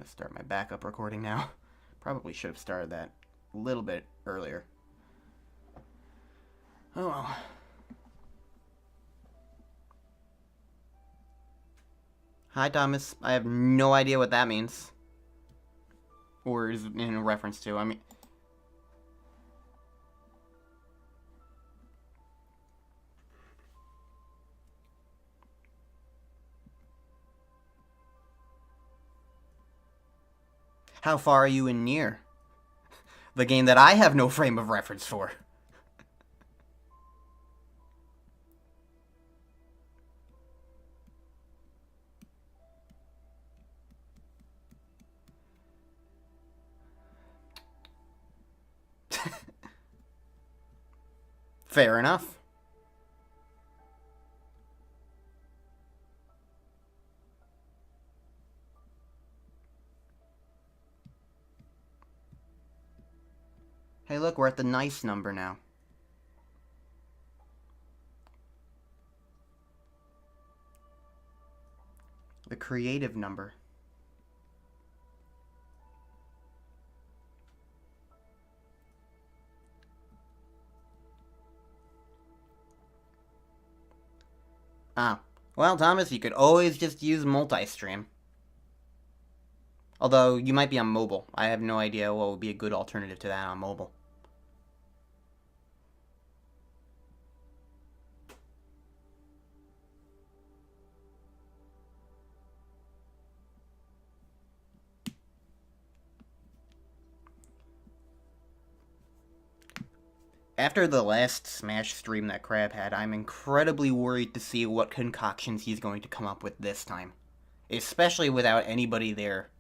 gonna start my backup recording now. Probably should have started that a little bit earlier. Oh well. Hi, Thomas. I have no idea what that means. Or is it in reference to, I mean... How far are you in Nier? The game that I have no frame of reference for. Fair enough. Hey look, we're at the nice number now. The creative number. Ah. Well, Thomas, you could always just use multi-stream. Although, you might be on mobile. I have no idea what would be a good alternative to that on mobile. After the last Smash stream that Crab had, I'm incredibly worried to see what concoctions he's going to come up with this time. Especially without anybody there.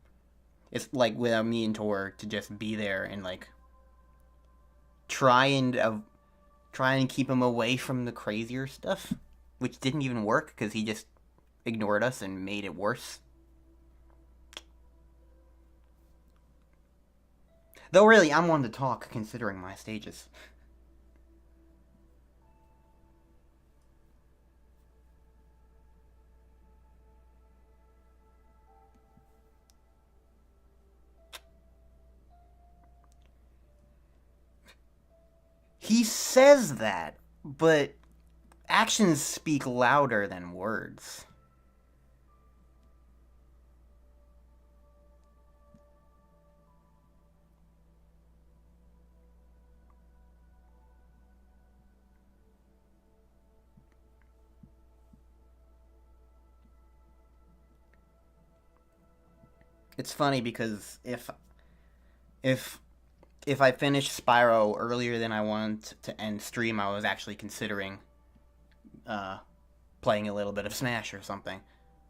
It's like without me and Tor to just be there and like try and keep him away from the crazier stuff, which didn't even work because he just ignored us and made it worse. Though really, I'm one to talk considering my stages. He says that, but actions speak louder than words. It's funny because if I finished Spyro earlier than I wanted to end stream, I was actually considering playing a little bit of Smash or something,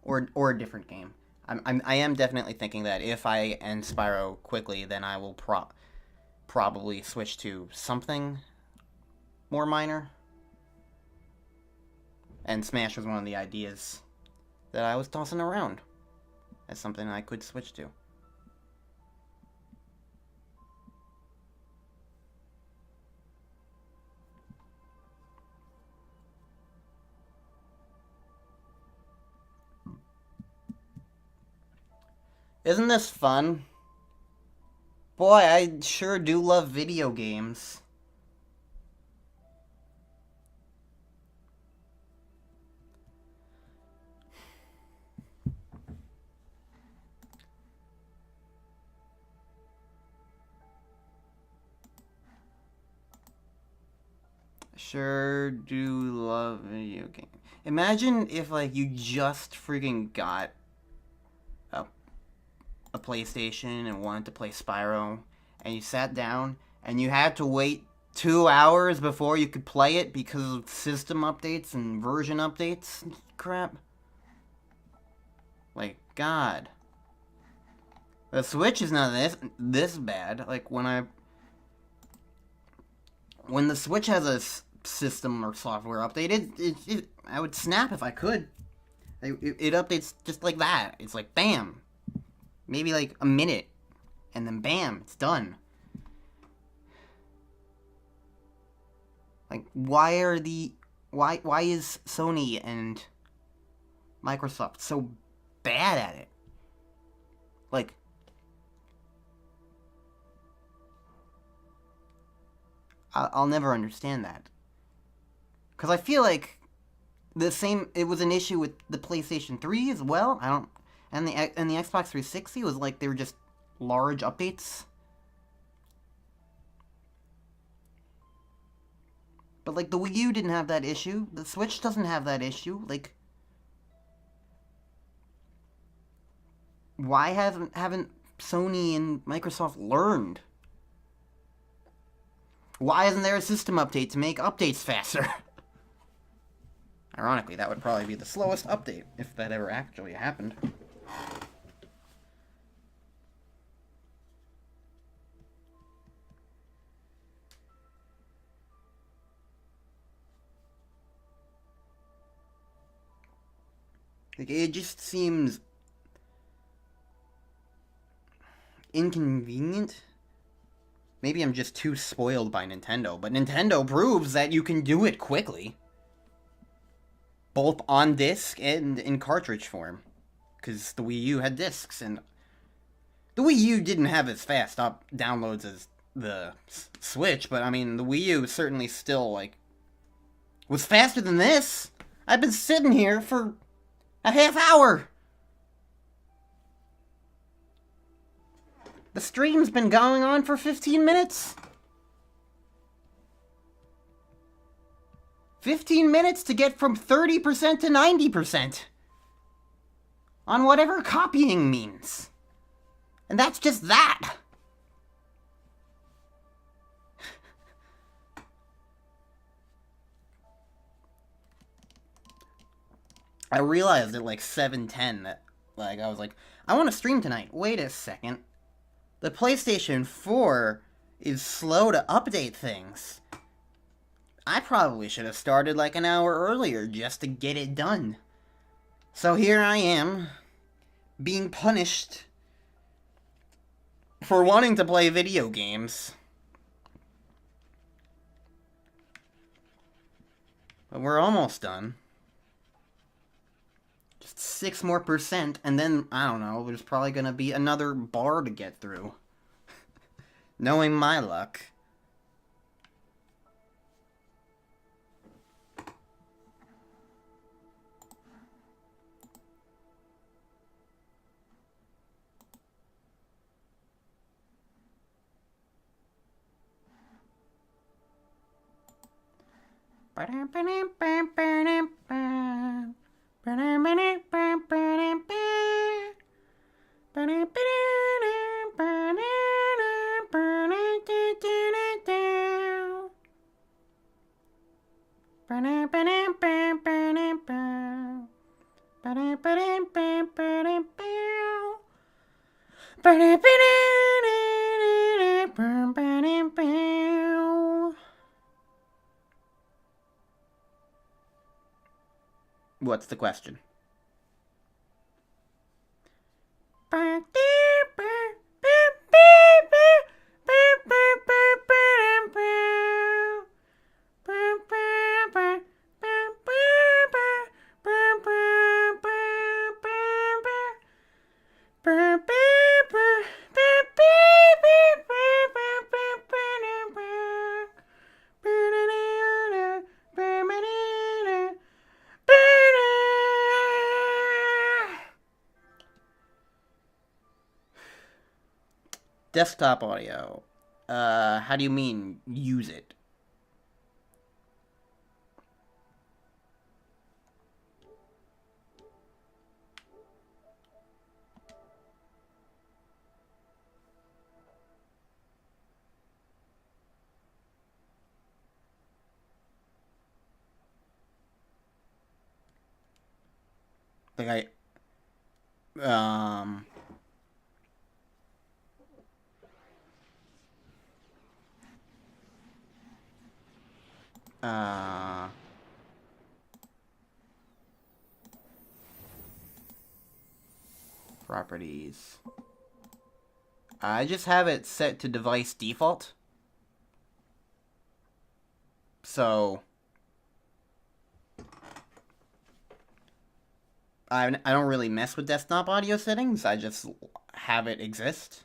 or a different game. I am definitely thinking that if I end Spyro quickly, then I will probably switch to something more minor. And Smash was one of the ideas that I was tossing around as something I could switch to. Isn't this fun? Boy, I sure do love video games. Sure do love video games. Imagine if, like, you just freaking got a PlayStation and wanted to play Spyro, and you sat down, and you had to wait 2 hours before you could play it because of system updates and version updates and crap. Like, God. The Switch is not this bad. Like, when the Switch has a system or software update, I would snap if I could. It updates just like that. It's like, bam. Maybe like a minute. And then bam, it's done. Like, why is Sony and Microsoft so bad at it? Like, I'll never understand that. Because I feel like it was an issue with the PlayStation 3 as well. And the Xbox 360 was like they were just large updates. But like the Wii U didn't have that issue. The Switch doesn't have that issue. Like, why haven't Sony and Microsoft learned? Why isn't there a system update to make updates faster? Ironically, that would probably be the slowest update, if that ever actually happened. Like, it just seems inconvenient. Maybe I'm just too spoiled by Nintendo, but Nintendo proves that you can do it quickly. Both on disc and in cartridge form. Because the Wii U had discs, and the Wii U didn't have as fast downloads as the Switch, but I mean, the Wii U certainly still, like, was faster than this. I've been sitting here for a half hour. The stream's been going on for 15 minutes. 15 minutes to get from 30% to 90%. On whatever copying means. And that's just that. I realized at like 7:10 that, like, I was like, I want to stream tonight. Wait a second. The PlayStation 4 is slow to update things. I probably should have started like an hour earlier just to get it done. So here I am, being punished for wanting to play video games. But we're almost done. Just 6% more, and then, I don't know, there's probably gonna be another bar to get through. Knowing my luck. What's the question? Desktop audio. How do you mean, use it? Like properties. I just have it set to device default. So I don't really mess with desktop audio settings. I just have it exist.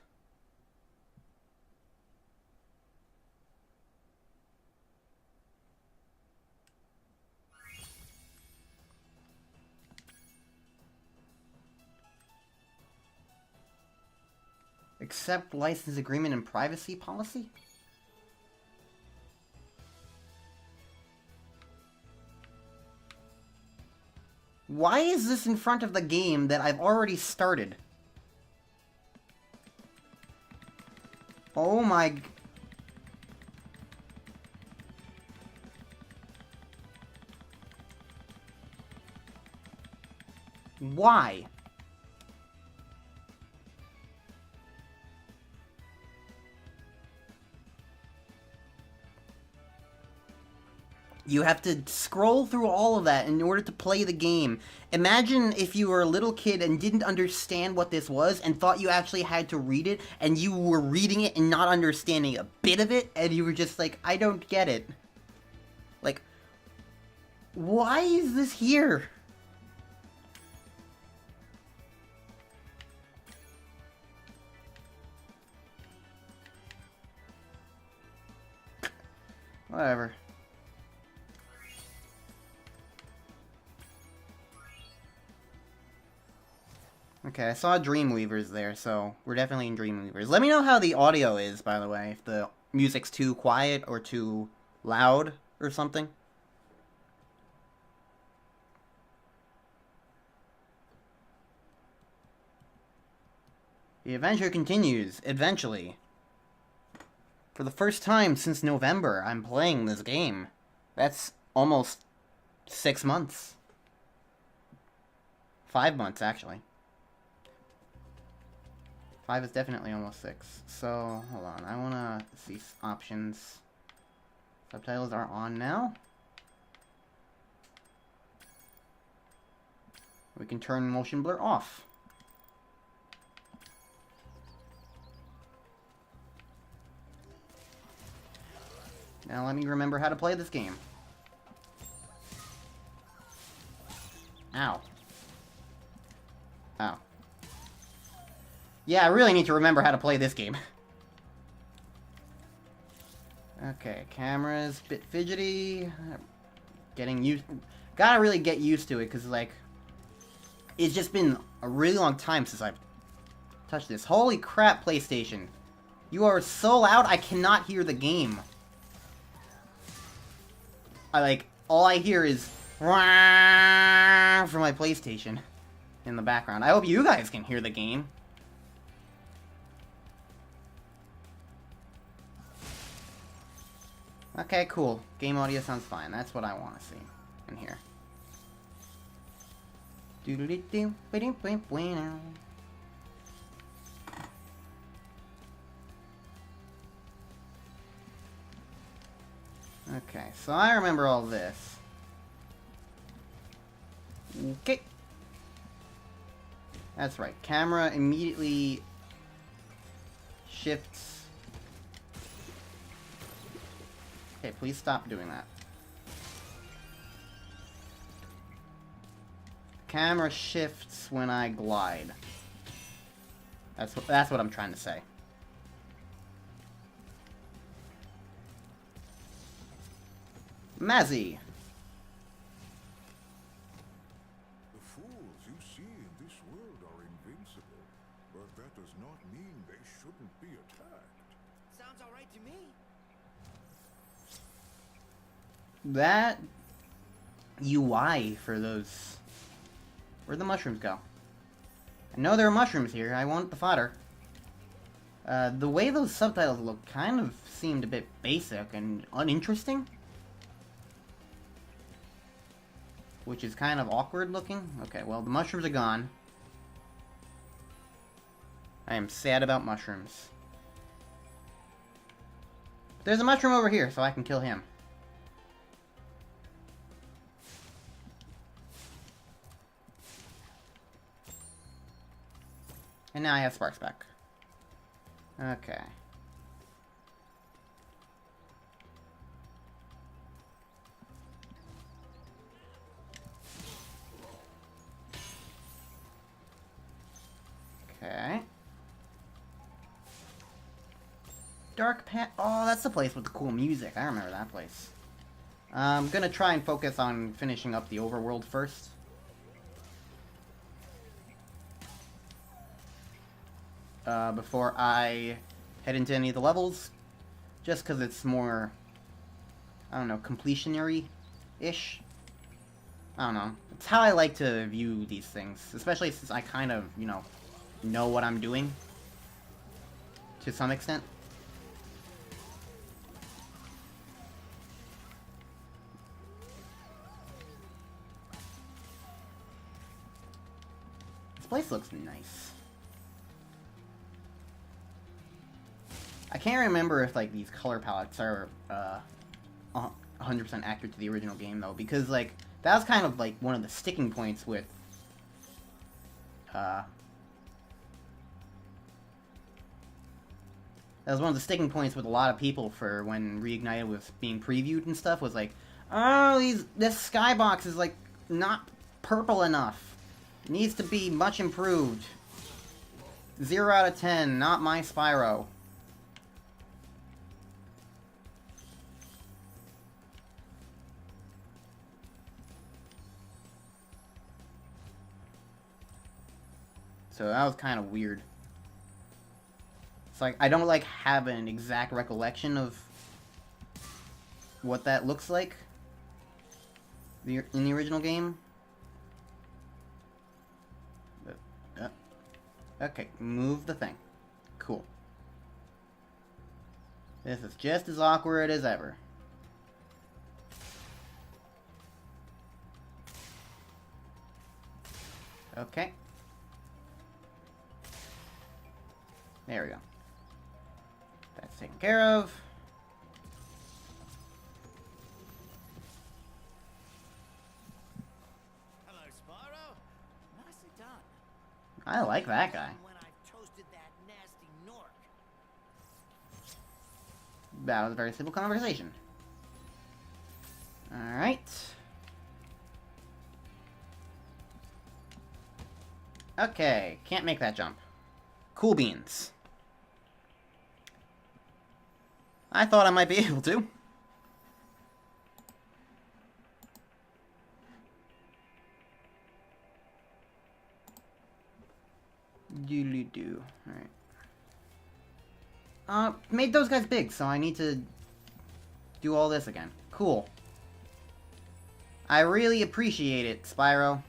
Accept license agreement and privacy policy? Why is this in front of the game that I've already started? Oh my... Why? You have to scroll through all of that in order to play the game. Imagine if you were a little kid and didn't understand what this was and thought you actually had to read it, and you were reading it and not understanding a bit of it, and you were just like, I don't get it. Like, why is this here? Whatever. Okay, I saw Dreamweavers there, so we're definitely in Dreamweavers. Let me know how the audio is, by the way, if the music's too quiet or too loud or something. The adventure continues, eventually. For the first time since November, I'm playing this game. That's almost 6 months. 5 months, actually. 5 is definitely almost 6. So, hold on. I want to see options. Subtitles are on now. We can turn motion blur off. Now let me remember how to play this game. Ow. Ow. Yeah, I really need to remember how to play this game. Okay, camera's a bit fidgety. Getting used... Gotta really get used to it, because, like... It's just been a really long time since I've touched this. Holy crap, PlayStation. You are so loud, I cannot hear the game. All I hear is... from my PlayStation in the background. I hope you guys can hear the game. Okay, cool. Game audio sounds fine. That's what I want to see in here. Okay, so I remember all this. Okay. That's right. Camera immediately shifts. Okay, please stop doing that. Camera shifts when I glide. That's what I'm trying to say. Mazzy. The fools you see in this world are invincible, but that does not mean they shouldn't be attacked. Sounds all right to me. That UI for those... Where'd the mushrooms go? I know there are mushrooms here. I want the fodder. The way those subtitles look kind of seemed a bit basic and uninteresting. Which is kind of awkward looking. Okay, well, the mushrooms are gone. I am sad about mushrooms. There's a mushroom over here, so I can kill him. And now I have sparks back. Okay. Okay. Dark Pat. Oh, that's the place with the cool music. I remember that place. I'm gonna try and focus on finishing up the overworld first. before I head into any of the levels, just because it's more, I don't know, completionary-ish. I don't know. It's how I like to view these things, especially since I kind of, you know what I'm doing, to some extent. This place looks nice. I can't remember if, like, these color palettes are, 100% accurate to the original game, though, because, like, that was kind of, like, one of the sticking points with, that was one of the sticking points with a lot of people for when Reignited was being previewed and stuff, was like, oh, this skybox is, like, not purple enough. It needs to be much improved. 0 out of 10, not my Spyro. So that was kind of weird. It's like, I don't, like, have an exact recollection of what that looks like in the original game. But, okay, move the thing. Cool. This is just as awkward as ever. Okay. There we go. That's taken care of. Hello, Spyro. Nicely done. I like that guy. When I've toasted that nasty Norc. That was a very simple conversation. Alright. Okay, can't make that jump. Cool beans. I thought I might be able to. Doodly-doo. Alright. Made those guys big, so I need to do all this again. Cool. I really appreciate it, Spyro.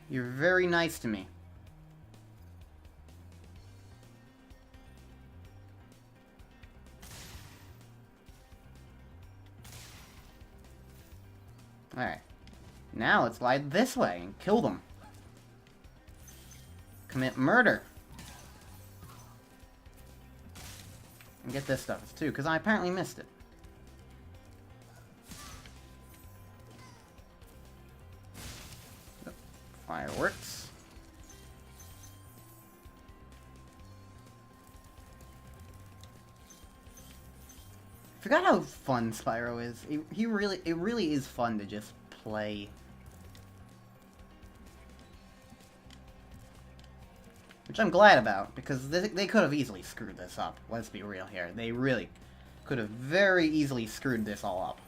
You're very nice to me. Alright. Now let's slide this way and kill them. Commit murder. And get this stuff too, because I apparently missed it. Fireworks. Forgot how fun Spyro is. It really is fun to just play. Which I'm glad about, because they could have easily screwed this up. Let's be real here. They really could have very easily screwed this all up.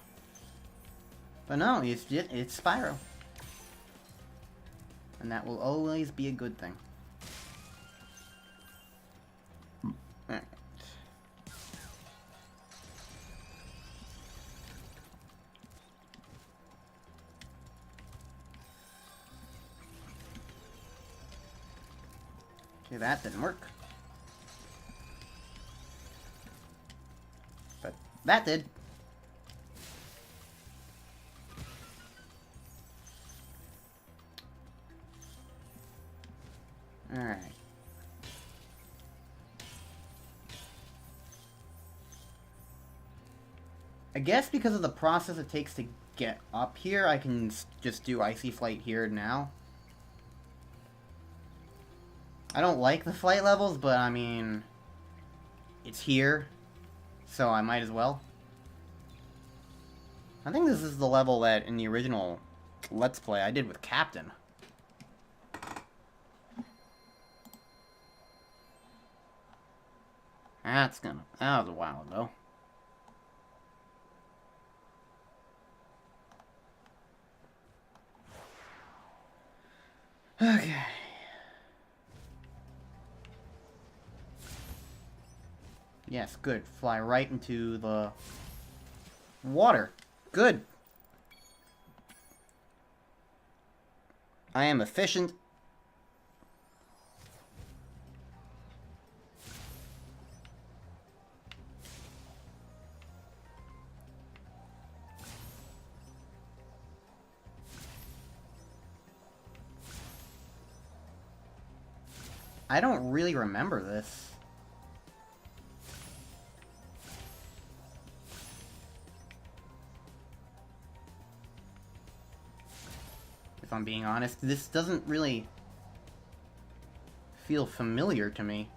But no, it's Spyro. And that will always be a good thing. Alright. Okay, that didn't work. But that did. Alright. I guess because of the process it takes to get up here, I can just do Icy Flight here now. I don't like the flight levels, but I mean, it's here, so I might as well. I think this is the level that in the original Let's Play I did with Captain. That was a while ago. Okay. Yes, good. Fly right into the water. Good. I am efficient. I don't really remember this. If I'm being honest, this doesn't really feel familiar to me.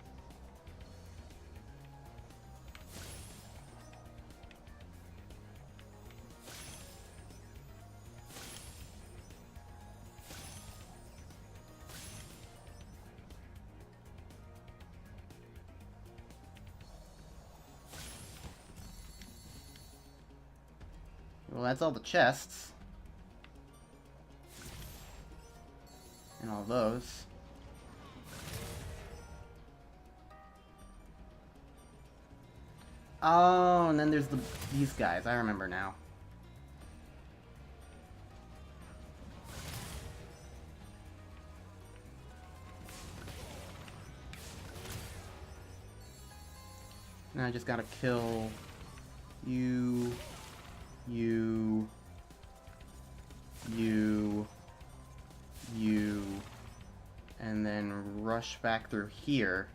Well, that's all the chests. And all those. Oh, and then there's these guys. I remember now. Now I just gotta kill you, you, and then rush back through here.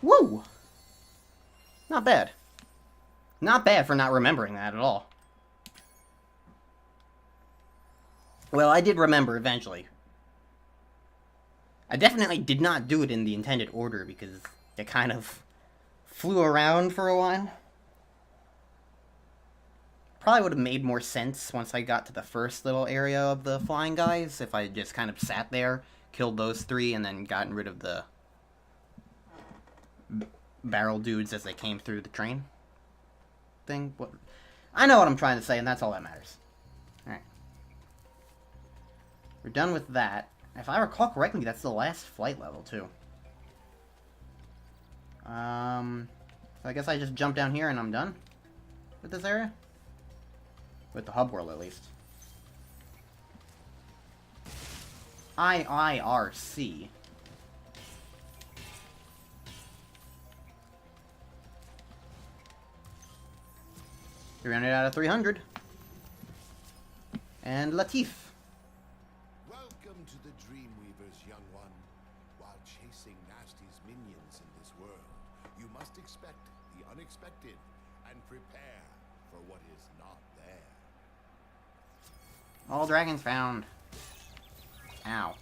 Woo! Not bad. Not bad for not remembering that at all. Well, I did remember eventually. I definitely did not do it in the intended order because it kind of flew around for a while. Probably would have made more sense once I got to the first little area of the flying guys if I just kind of sat there, killed those three, and then gotten rid of the barrel dudes as they came through the train thing. What? I know what I'm trying to say, and that's all that matters. Alright. We're done with that. If I recall correctly, that's the last flight level, too. So I guess I just jump down here and I'm done with this area? With the hub world, at least. IIRC. 300 out of 300. And Latif. Welcome to the Dreamweavers, young one. While chasing Nasty's minions in this world, you must expect the unexpected and prepare for what is not there. All dragons found. Ow.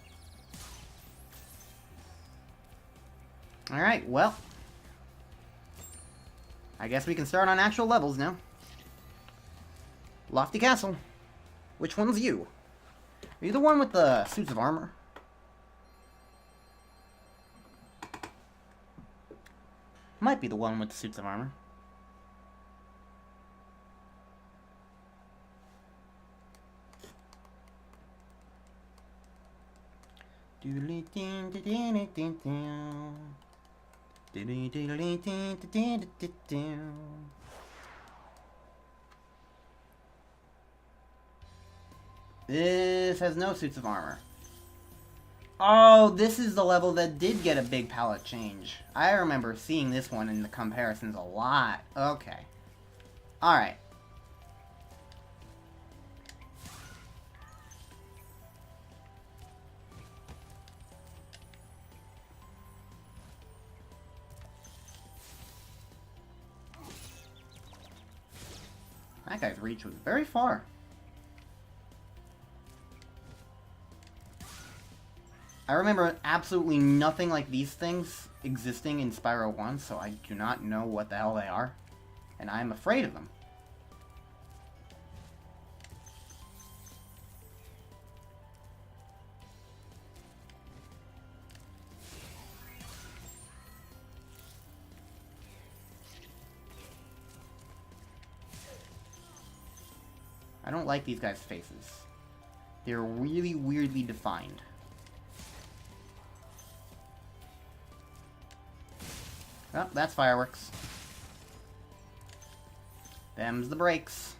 Alright, well. I guess we can start on actual levels now. Lofty Castle. Which one's you? Are you the one with the suits of armor? Might be the one with the suits of armor. This has no suits of armor. Oh, this is the level that did get a big palette change. I remember seeing this one in the comparisons a lot. Okay. Alright. That guy's reach was very far. I remember absolutely nothing like these things existing in Spyro 1, so I do not know what the hell they are. And I'm afraid of them. I don't like these guys' faces. They're really weirdly defined. Oh, that's fireworks. Them's the brakes.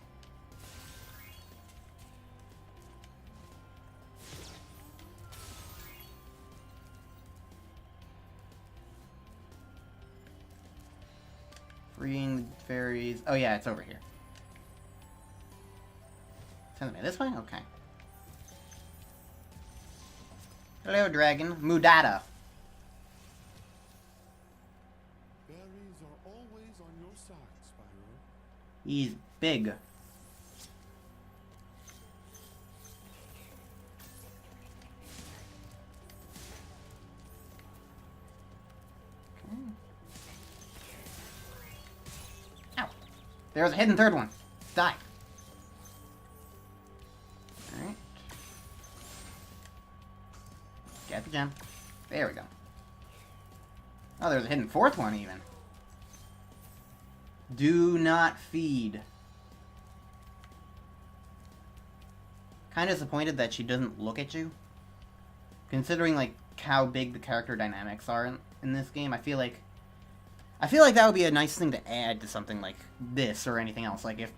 Freeing the fairies. Oh yeah, it's over here. Send me this way? Okay. Hello, dragon. Mudata. Fairies are always on your side, Spyro. He's big. Ow. There's a hidden third one. Die. Alright. Get the gem. There we go. Oh, there's a hidden fourth one even. Do not feed. Kind of disappointed that she doesn't look at you. Considering like how big the character dynamics are in this game, I feel like that would be a nice thing to add to something like this or anything else. Like if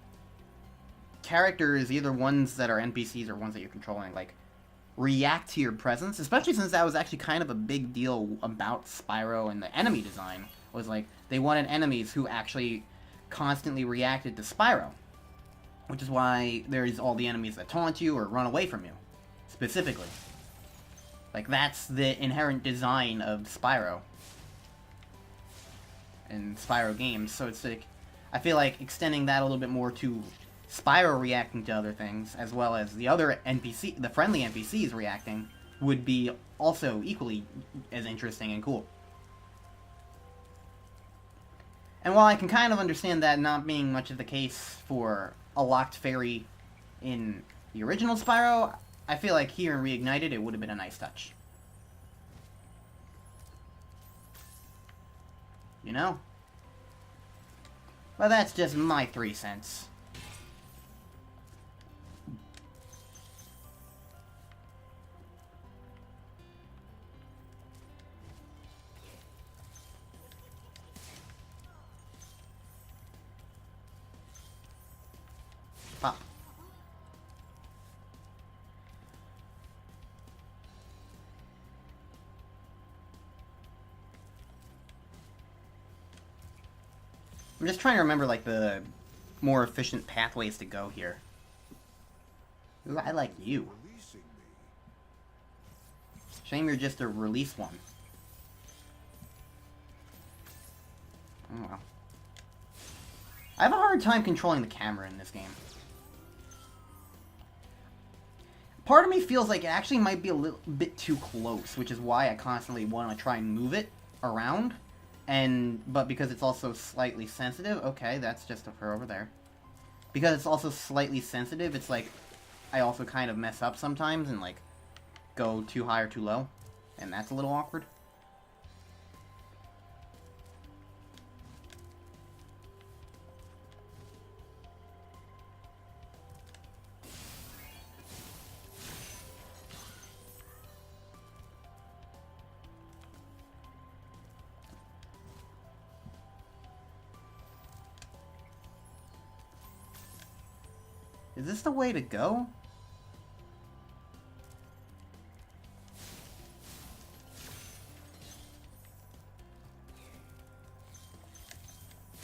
characters, either ones that are NPCs or ones that you're controlling, like react to your presence, especially since that was actually kind of a big deal about Spyro and the enemy design, was like they wanted enemies who actually constantly reacted to Spyro, which is why there's all the enemies that taunt you or run away from you, specifically. Like that's the inherent design of Spyro in Spyro games, so it's like I feel like extending that a little bit more to Spyro reacting to other things, as well as the other NPC, the friendly NPCs reacting, would be also equally as interesting and cool. And while I can kind of understand that not being much of the case for a locked fairy in the original Spyro, I feel like here in Reignited it would have been a nice touch. You know? Well, that's just my 3 cents. Pop. I'm just trying to remember, like, the more efficient pathways to go here. Ooh, I like you. Releasing me. Shame you're just a release one. Oh well. I have a hard time controlling the camera in this game. Part of me feels like it actually might be a little bit too close, which is why I constantly want to try and move it around. But because it's also slightly sensitive, okay, that's just her over there. Because it's also slightly sensitive, it's like I also kind of mess up sometimes and like go too high or too low, and that's a little awkward. Is this the way to go?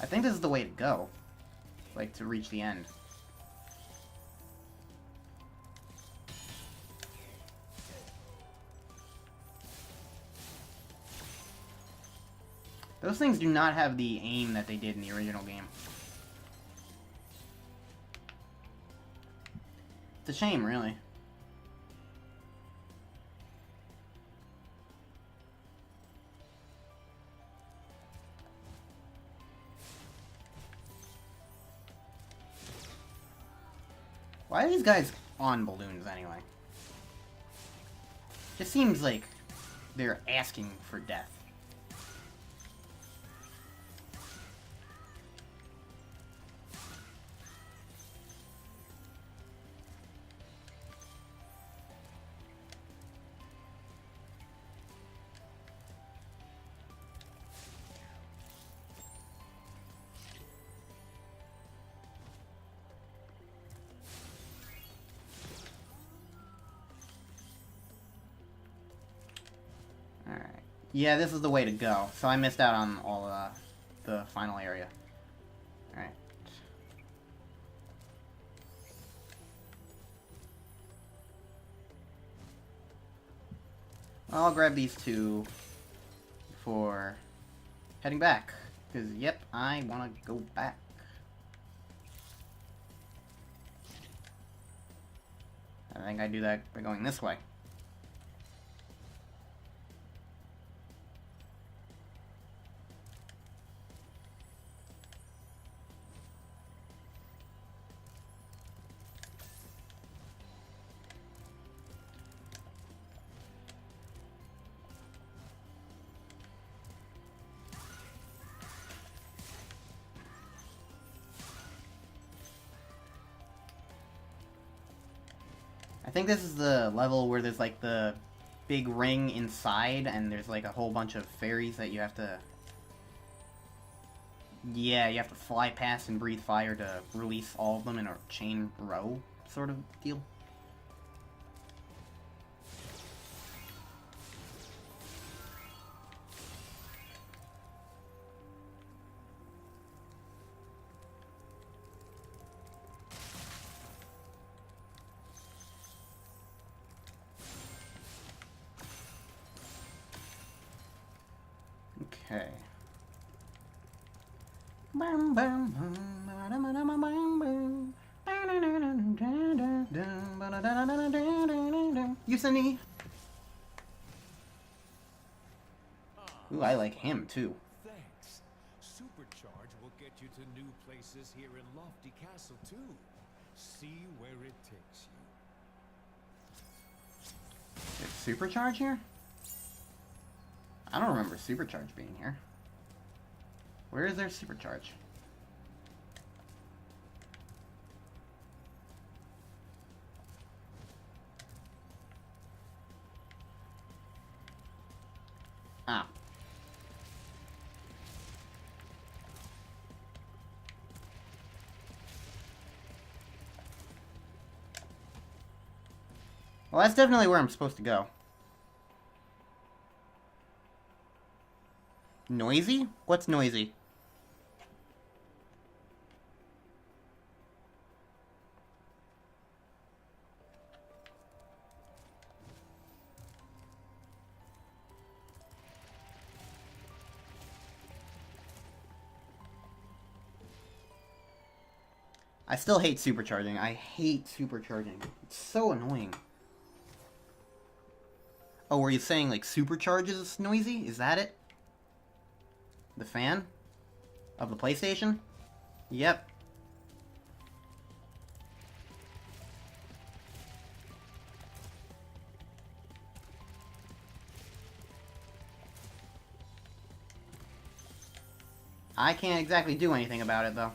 I think this is the way to go. Like, to reach the end. Those things do not have the aim that they did in the original game. It's a shame, really. Why are these guys on balloons, anyway? Just seems like they're asking for death. Yeah, this is the way to go. So I missed out on all the final area. Alright. I'll grab these two for heading back. Because, yep, I want to go back. I think I do that by going this way. I think this is the level where there's like the big ring inside and there's like a whole bunch of fairies that you have to... Yeah, you have to fly past and breathe fire to release all of them in a chain row sort of deal. Okay. Yusani! Ooh, I like him too. Thanks. Supercharge will get you to new places here in Lofty Castle, too. See where it takes you. Is Supercharge here? I don't remember Supercharge being here. Where is their Supercharge? Ah. Well, that's definitely where I'm supposed to go. Noisy? What's noisy? I still hate supercharging. I hate supercharging. It's so annoying. Oh, were you saying like supercharge is noisy? Is that it? The fan? Of the PlayStation? Yep. I can't exactly do anything about it, though.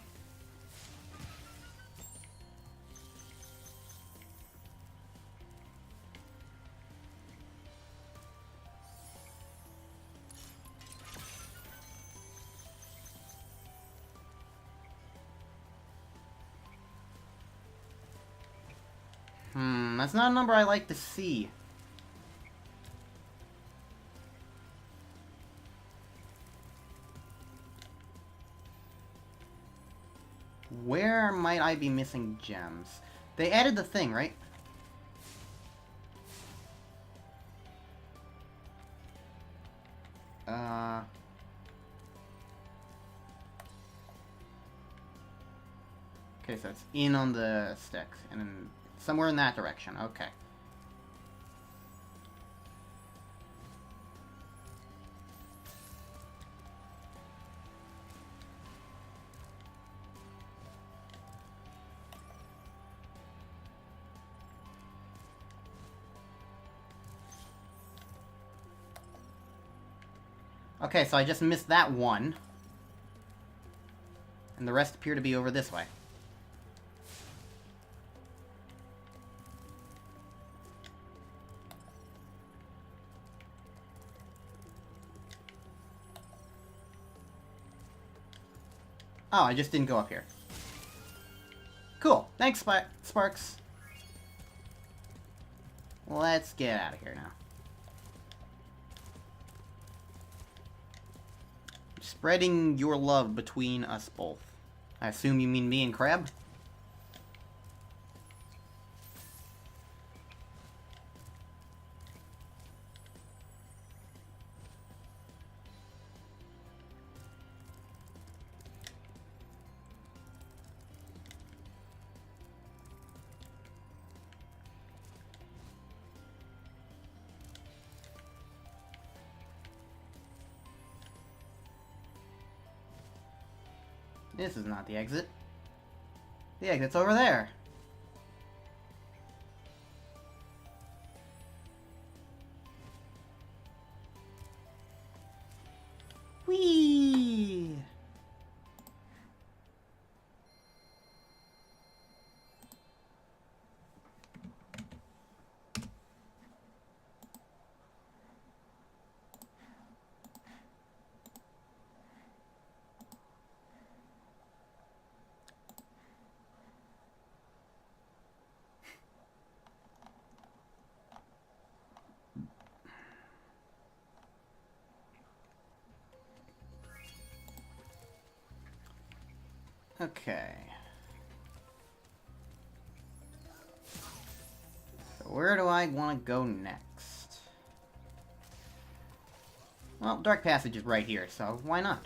That's not a number I like to see. Where might I be missing gems? They added the thing, right? Okay, so it's in on the sticks, and then somewhere in that direction. Okay. Okay, so I just missed that one. And the rest appear to be over this way. Oh, I just didn't go up here. Cool. Thanks, Sparks. Let's get out of here now. Spreading your love between us both. I assume you mean me and Crab? This is not the exit. The exit's over there. Whee! Okay. So where do I want to go next? Well, Dark Passage is right here, so why not?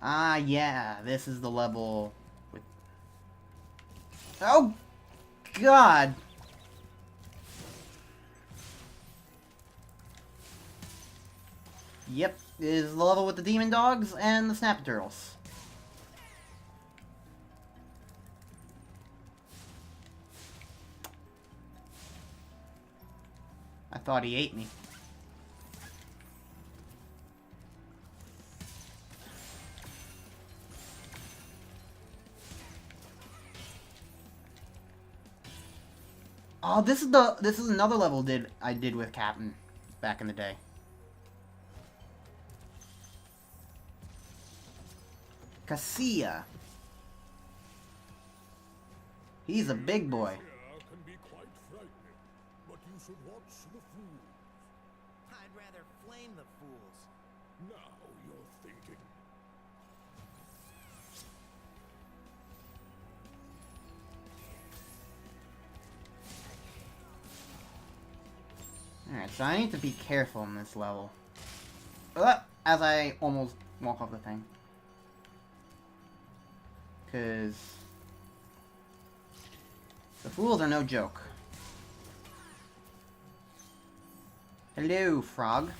Ah, yeah, this is the level with... Oh, God! Yep, it is the level with the demon dogs and the snap turtles. I thought he ate me. Oh, this is another level I did with Captain back in the day. Casilla. He's a big boy. Can be quite frightening, but you should watch the fools. I'd rather flame the fools. Now you're thinking. Alright, so I need to be careful in this level. As I almost walk off the thing. Because the fools are no joke. Hello, frog.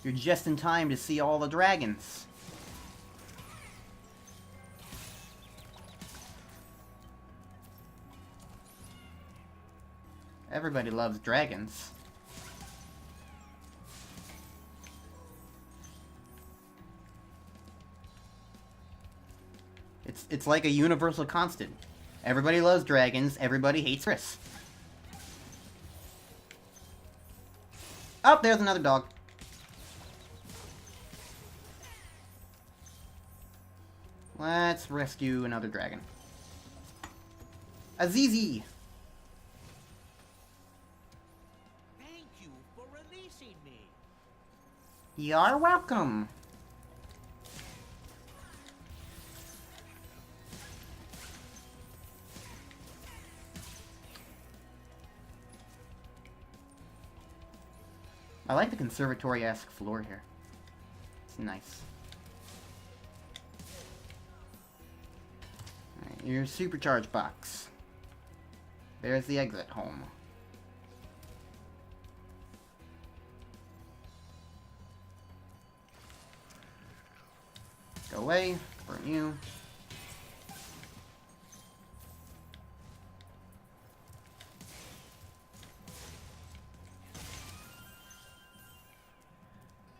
You're just in time to see all the dragons. Everybody loves dragons. It's like a universal constant. Everybody loves dragons, everybody hates Chris. Oh, there's another dog. Let's rescue another dragon. Azizi! Thank you for releasing me. You're welcome. I like the conservatory-esque floor here. It's nice. Alright, your supercharge box. There's the exit home. Go away, burn you.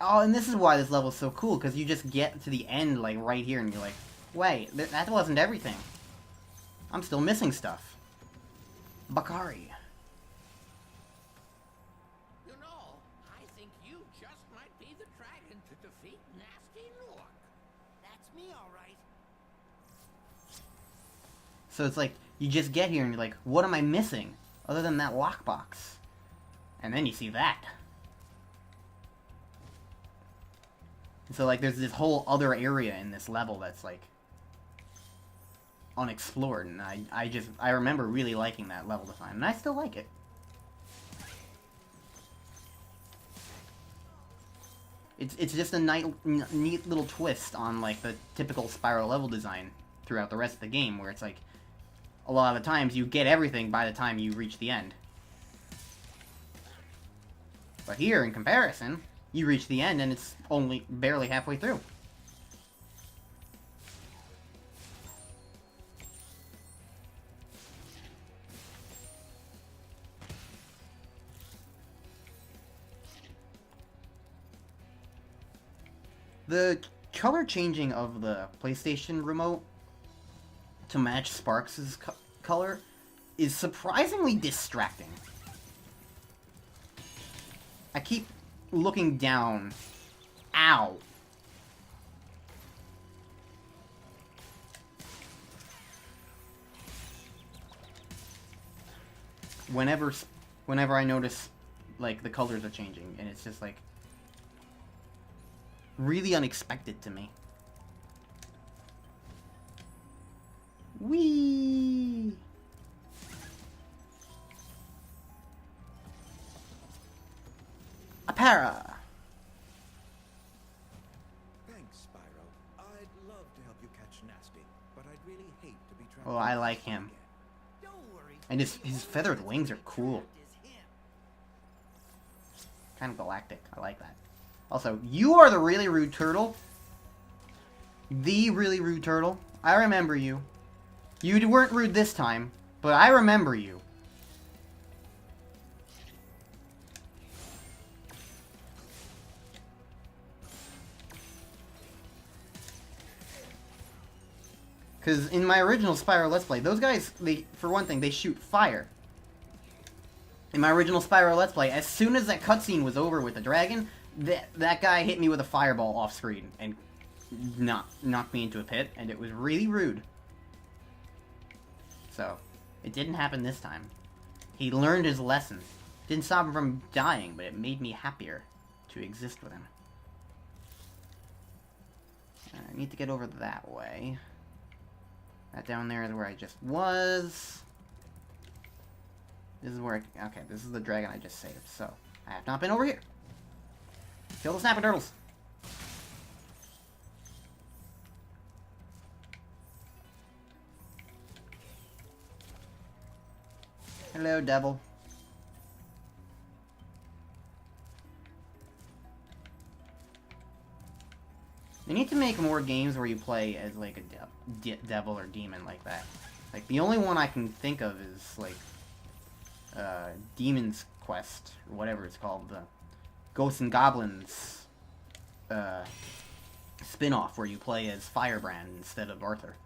Oh, and this is why this level's so cool, because you just get to the end, like, right here, and you're like, wait, that wasn't everything. I'm still missing stuff. Bakari. You know, I think you just might be the dragon to defeat Nasty Norc. That's me, all right. So it's like, you just get here and you're like, what am I missing? Other than that lockbox. And then you see that. And so, like, there's this whole other area in this level that's, like, unexplored. And I remember really liking that level design. And I still like it. It's just a neat little twist on, like, the typical Spyro level design throughout the rest of the game, where it's like, a lot of the times you get everything by the time you reach the end. But here, in comparison, you reach the end and it's only barely halfway through. The color changing of the PlayStation remote to match Sparks' color is surprisingly distracting. I keep looking down. Ow. Whenever I notice, like, the colors are changing, and it's just, like, really unexpected to me. Whee! A para! Thanks, Spyro. I'd love to help you catch Nasty, but I'd really hate to be trapped. Oh, I like him. Don't worry. And his feathered wings are cool. Kind of galactic. I like that. Also, you are the really rude turtle. The really rude turtle. I remember you. You weren't rude this time, but I remember you. Because in my original Spyro Let's Play, those guys, for one thing, they shoot fire. In my original Spyro Let's Play, as soon as that cutscene was over with the dragon, that guy hit me with a fireball off screen and knocked me into a pit, and it was really rude. So, it didn't happen this time. He learned his lesson. Didn't stop him from dying, but it made me happier to exist with him. I need to get over that way. That down there is where I just was. This is where okay, this is the dragon I just saved, so I have not been over here. Kill the snapping turtles! Hello, devil. They need to make more games where you play as, like, a devil or demon like that. Like, the only one I can think of is, like, Demon's Quest, or whatever it's called, the Ghosts and Goblins spin-off, where you play as Firebrand instead of Arthur.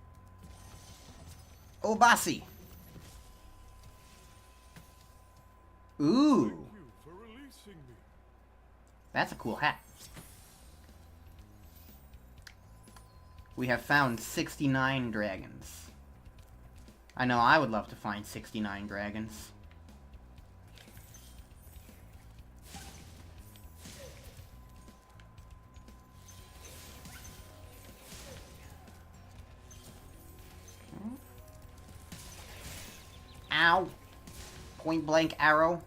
Oh, Bossy! Ooh! Thank you for releasing me. That's a cool hat. We have found 69 dragons. I know I would love to find 69 dragons. Ow! Point blank arrow.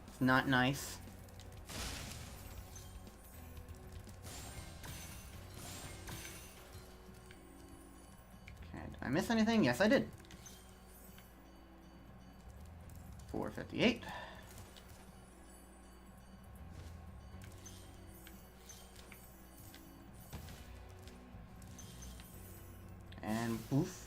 It's not nice. Okay, did I miss anything? Yes, I did. 458. And poof.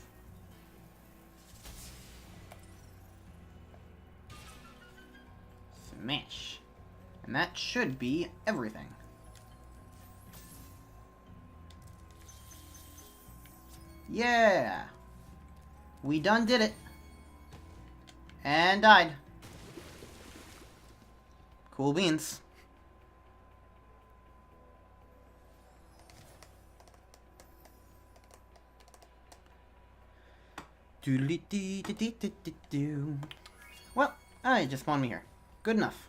Smash. And that should be everything. Yeah! We done did it. And died. Cool beans. Well, I just spawned me here. Good enough.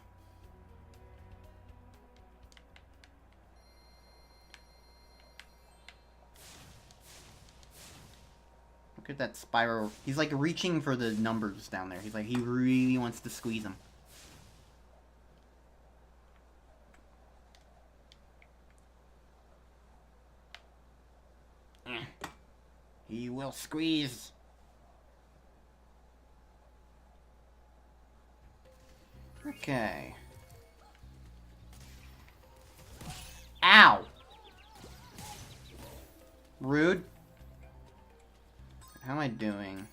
Look at that Spyro. He's like reaching for the numbers down there. He's like, he really wants to squeeze them. He will squeeze. Okay. Ow! Rude. How am I doing?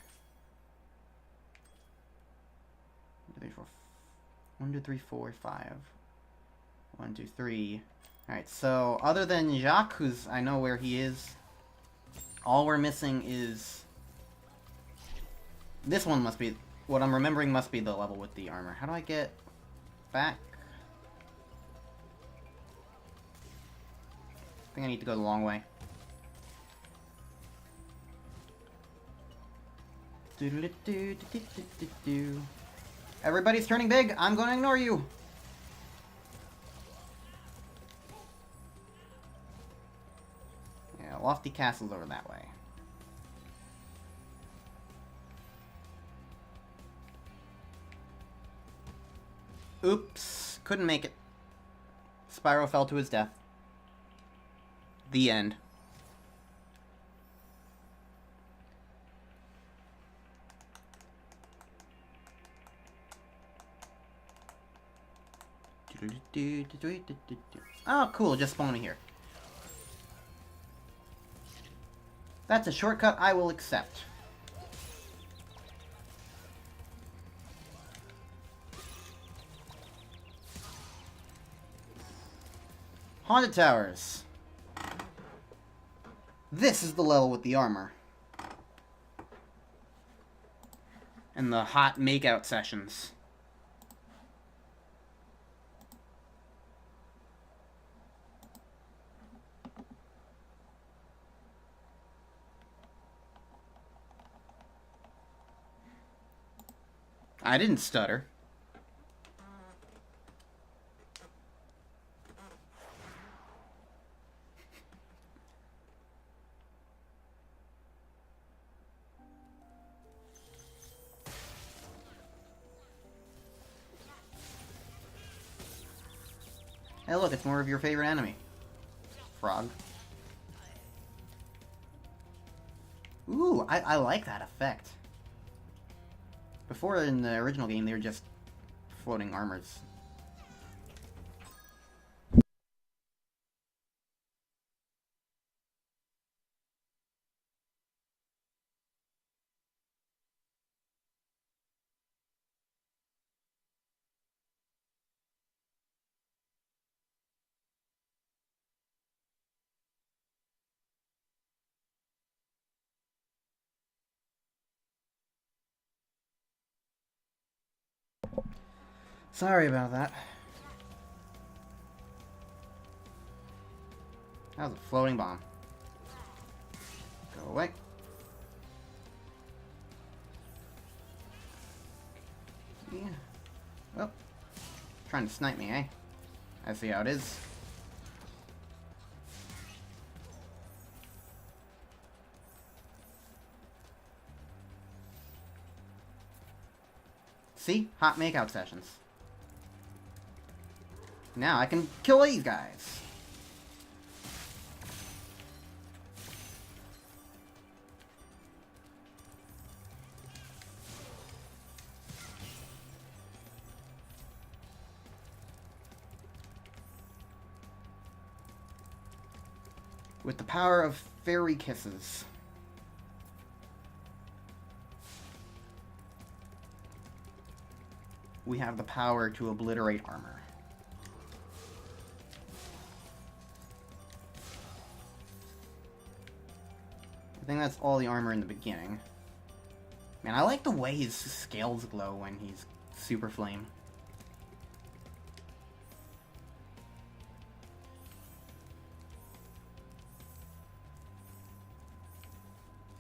1, 2, 3, 4, 5. 1, 2, 3. Alright, so other than Jacques, who's I know where he is, all we're missing is... This one must be... What I'm remembering must be the level with the armor. How do I get back? I think I need to go the long way. Everybody's turning big. I'm going to ignore you. Yeah, lofty castle's over that way. Oops. Couldn't make it. Spyro fell to his death. The end. Oh, cool. Just spawning here. That's a shortcut I will accept. Haunted Towers. This is the level with the armor. And the hot makeout sessions. I didn't stutter. Hey look, it's more of your favorite enemy. Frog. Ooh, I like that effect. Before, in the original game, they were just floating armors. Sorry about that. That was a floating bomb. Go away. Yeah. Well, trying to snipe me, eh? I see how it is. See? Hot makeout sessions. Now I can kill these guys. With the power of fairy kisses. We have the power to obliterate armor. think that's all the armor in the beginning. Man, I like the way his scales glow when he's Super Flame.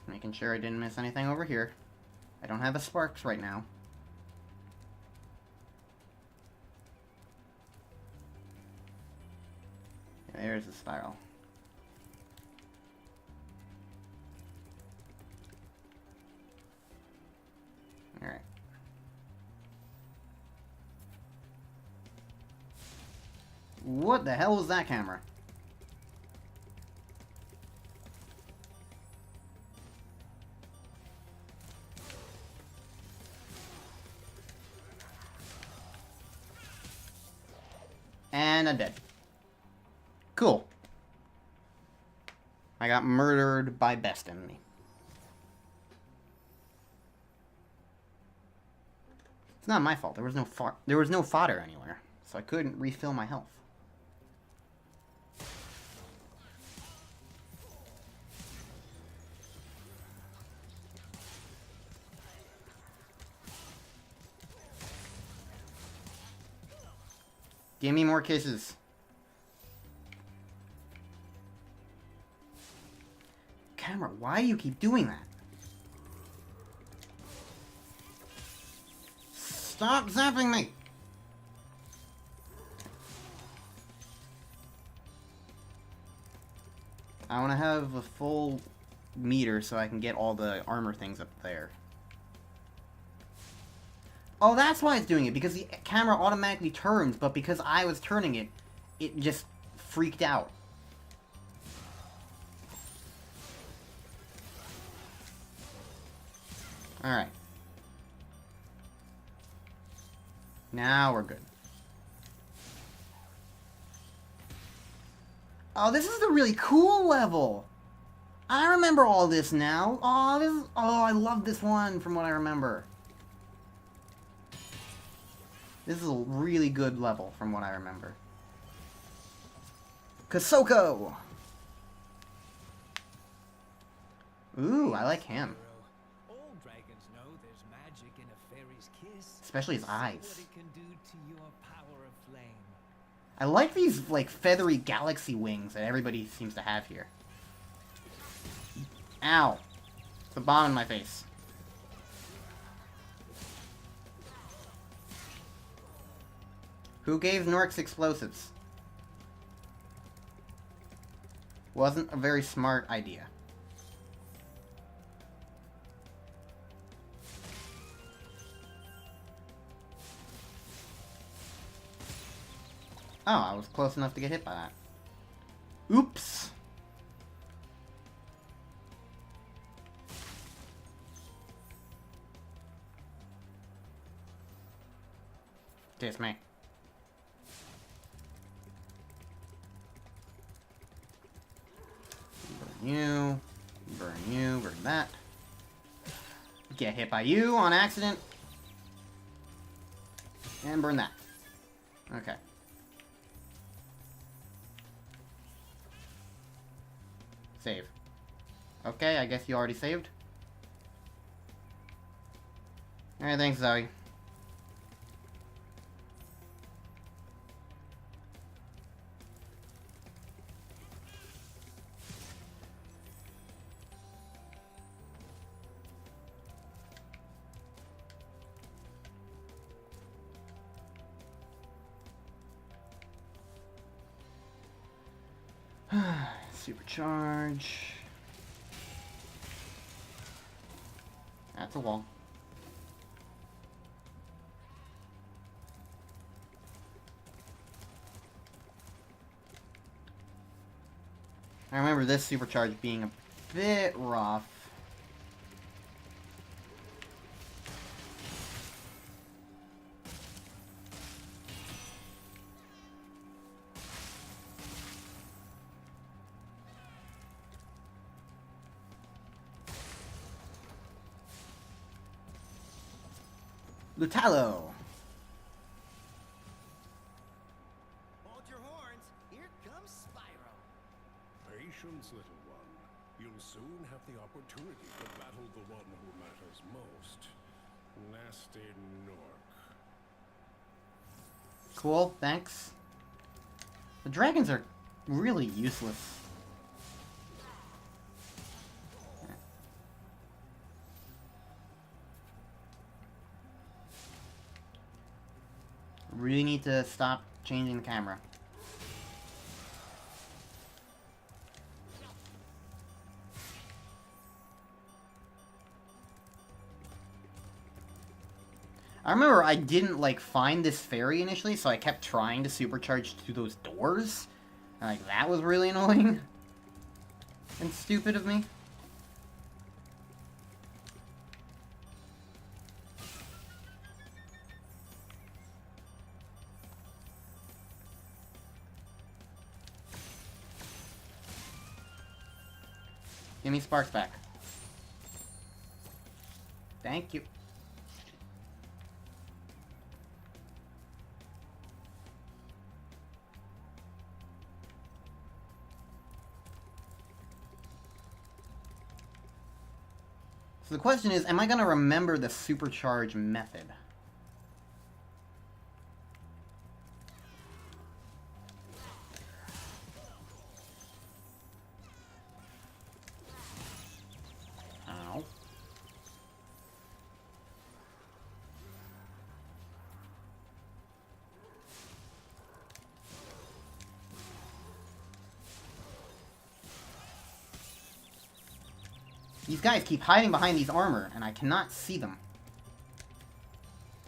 Making sure I didn't miss anything over here. I don't have a Sparks right now. There's the Spyro. Alright. What the hell was that camera? And I'm dead. Cool. I got murdered by best enemy. It's not my fault. There was no fodder anywhere, so I couldn't refill my health. Give me more kisses. Camera, why do you keep doing that? Stop zapping me! I want to have a full meter so I can get all the armor things up there. Oh, that's why it's doing it, because the camera automatically turns, but because I was turning it, it just freaked out. Alright. Now we're good. Oh, this is a really cool level! I remember all this now. Oh, I love this one from what I remember. This is a really good level from what I remember. Kasoko! Ooh, I like him. All dragons know there's magic in a fairy's kiss. Especially his eyes. What it can do to your power of flame. I like these, like, feathery galaxy wings that everybody seems to have here. Ow. It's a bomb in my face. Who gave Norc's explosives? Wasn't a very smart idea. Oh, I was close enough to get hit by that. Oops! Kiss me. Burn you, burn that. Get hit by you on accident. And burn that. Okay. Save. Okay, I guess you already saved. Alright, thanks, Zoe. Supercharge. That's a wall. I remember this supercharge being a bit rough. Lutalo. Hold your horns. Here comes Spyro. Patience, little one. You'll soon have the opportunity to battle the one who matters most. Nasty Norc. Cool, thanks. The dragons are really useless. Really need to stop changing the camera. I remember I didn't, like, find this fairy initially, so I kept trying to supercharge through those doors. And, like, that was really annoying. And stupid of me. Give me sparks back. Thank you. So the question is, am I going to remember the supercharge method? Ow. These guys keep hiding behind these armor, and I cannot see them.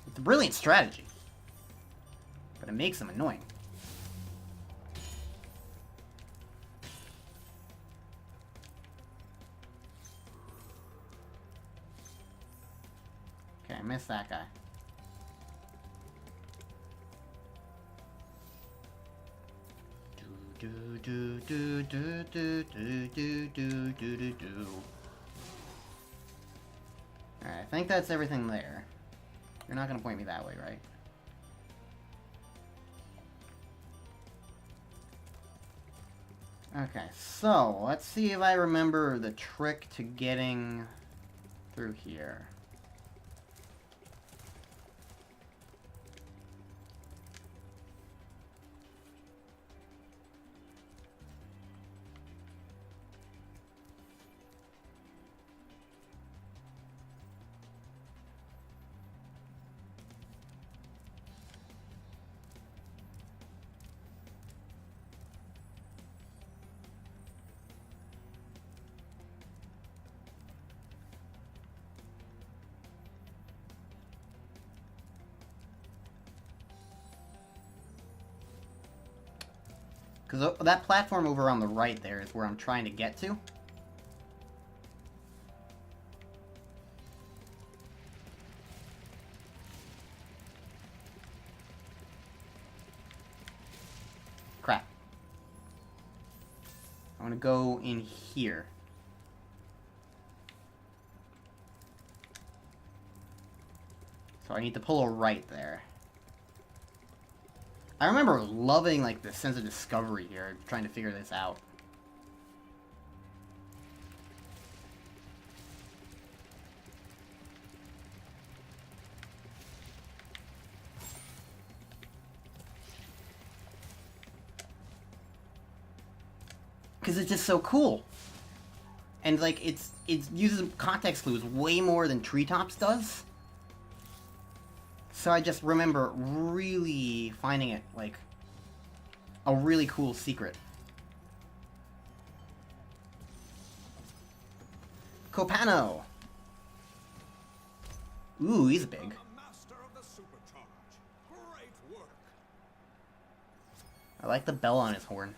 It's a brilliant strategy. But it makes them annoying. Okay, I missed that guy. Do do do do do do do do do do do. Alright, I think that's everything there. You're not gonna point me that way, right? Okay, so let's see if I remember the trick to getting through here. Because that platform over on the right there is where I'm trying to get to. Crap. I want to go in here. So I need to pull a right there. I remember loving, like, the sense of discovery here, trying to figure this out. Because it's just so cool. And, like, it uses context clues way more than Treetops does. So I just remember really finding it, like, a really cool secret. Copano! Ooh, he's big. Master of the supercharge. Great work. I like the bell on his horn.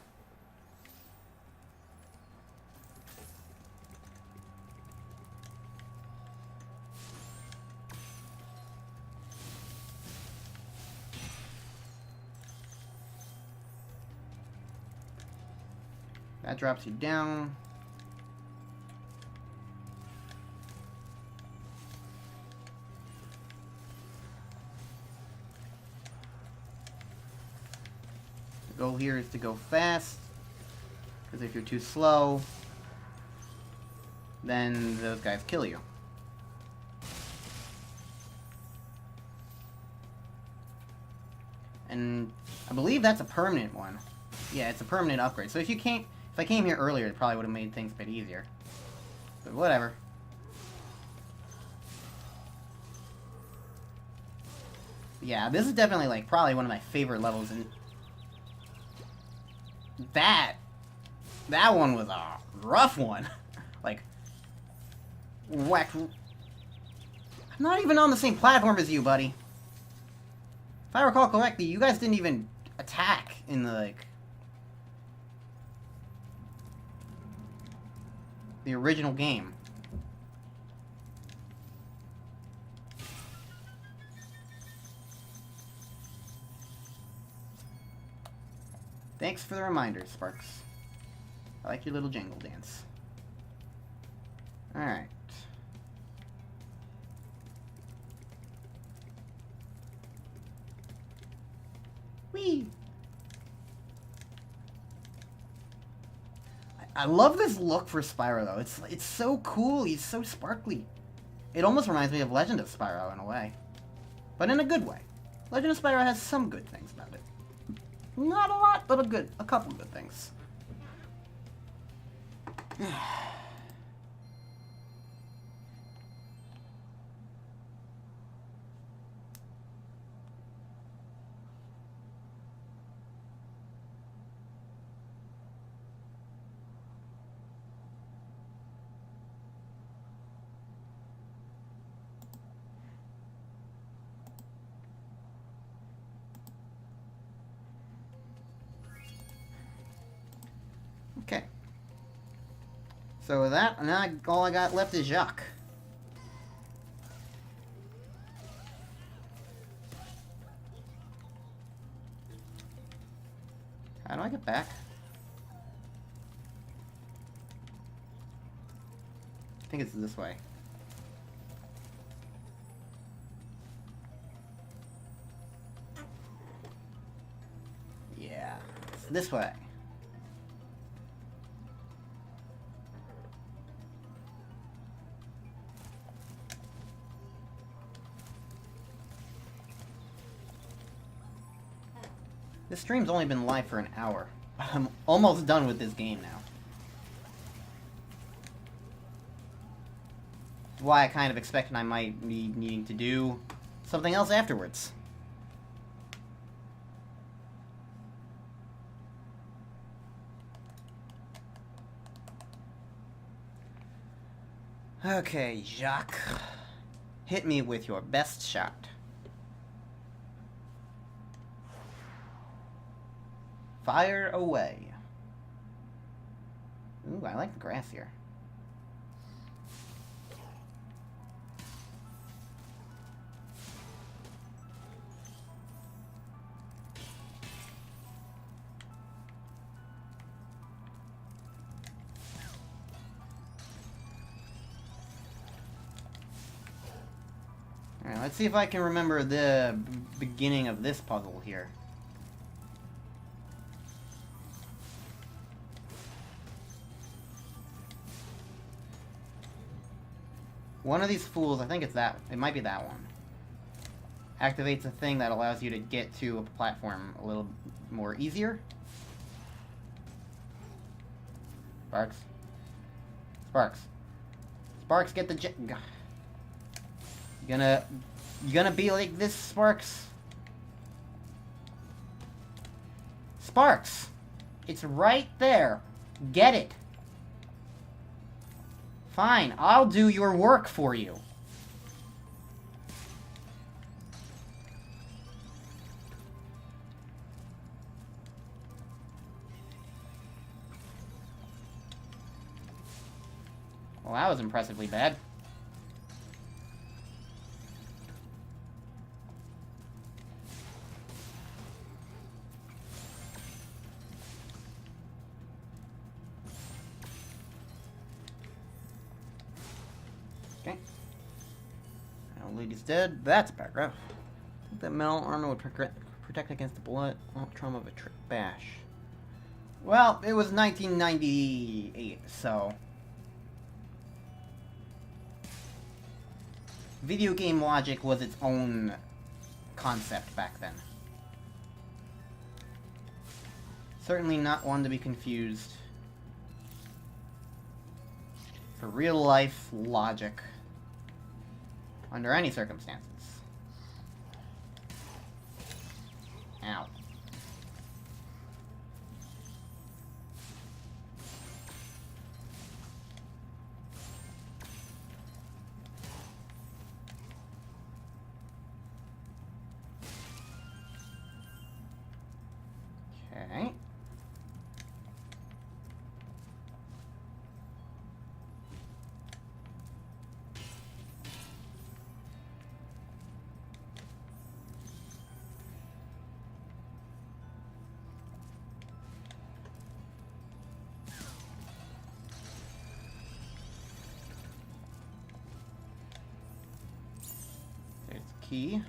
That drops you down. The goal here is to go fast, because if you're too slow, then those guys kill you. And I believe that's a permanent one. Yeah, it's a permanent upgrade. So if I came here earlier, it probably would have made things a bit easier. But whatever. Yeah, this is definitely, like, probably one of my favorite levels, and that one was a rough one. Like, whack. I'm not even on the same platform as you, buddy. If I recall correctly, you guys didn't even attack in the, like, the original game. Thanks for the reminder, Sparks. I like your little jingle dance. Alright. Whee! I love this look for Spyro, though. It's so cool. He's so sparkly. It almost reminds me of Legend of Spyro in a way. But in a good way. Legend of Spyro has some good things about it. Not a lot, but a couple good things. Okay. So with that, now all I got left is Jacques. How do I get back? I think it's this way. Yeah, it's this way. This stream's only been live for an hour. I'm almost done with this game now. That's why I kind of expected I might be needing to do something else afterwards. Okay, Jacques. Hit me with your best shot. Fire away. Ooh, I like the grass here. Alright, let's see if I can remember the beginning of this puzzle here. One of these fools, I think it's that, it might be that one, activates a thing that allows you to get to a platform a little more easier. Sparks. Sparks. Sparks, get the jet. You gonna be like this, Sparks? Sparks! It's right there. Get it. Fine, I'll do your work for you. Well, that was impressively bad. Okay. Now, lady's dead. That's a paragraph. That metal armor would protect against the bullet trauma of a bash. Well, it was 1998, so Video game logic was its own concept back then. Certainly not one to be confused for real-life logic under any circumstances. Ow. Okay. There's the key.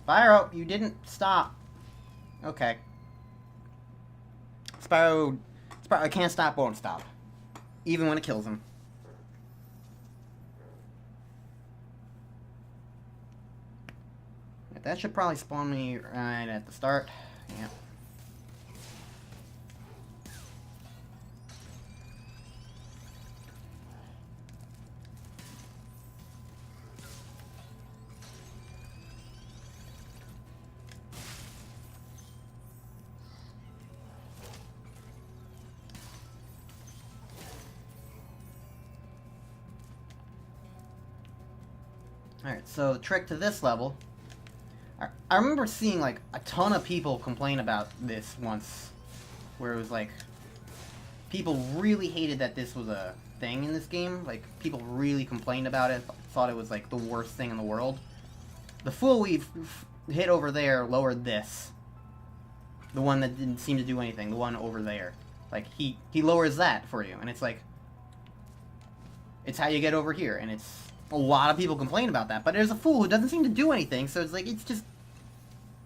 Spyro, you didn't stop. Okay. Spyro, I can't stop, won't stop. Even when it kills him. That should probably spawn me right at the start. Yep. Alright, so the trick to this level... I remember seeing, like, a ton of people complain about this once. Where it was, like... People really hated that this was a thing in this game. Like, people really complained about it. Thought it was, like, the worst thing in the world. The fool we've hit over there lowered this. The one that didn't seem to do anything. The one over there. Like, he lowers that for you. And it's like... It's how you get over here. And it's... A lot of people complain about that, but there's a fool who doesn't seem to do anything, so it's like, it's just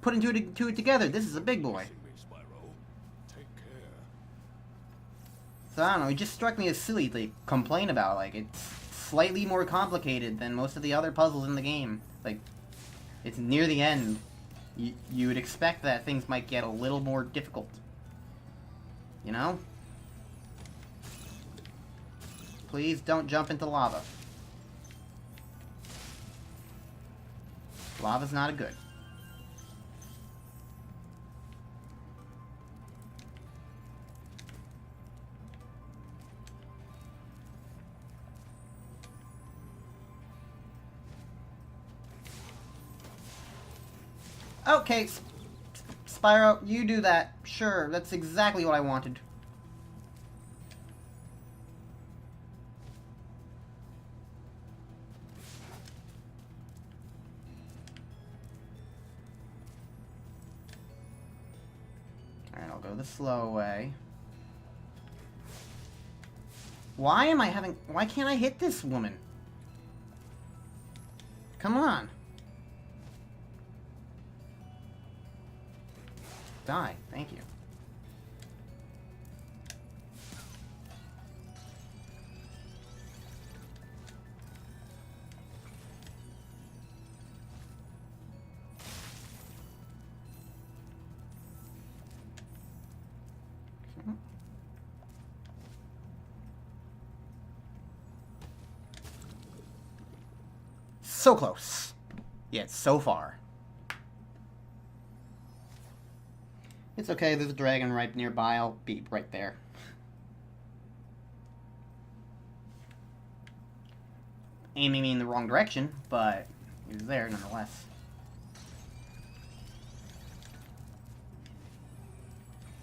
putting two it together. This is a big boy. So I don't know, it just struck me as silly to complain about. Like, it's slightly more complicated than most of the other puzzles in the game. Like, it's near the end. You would expect that things might get a little more difficult. You know? Please don't jump into lava. Lava's not a good. Okay, Spyro, you do that. Sure, that's exactly what I wanted. The slow way. Why can't I hit this woman? Come on. Die. Thank you. So close. Yet so far. It's okay, there's a dragon right nearby. I'll be right there. Aiming me in the wrong direction, but he's there nonetheless.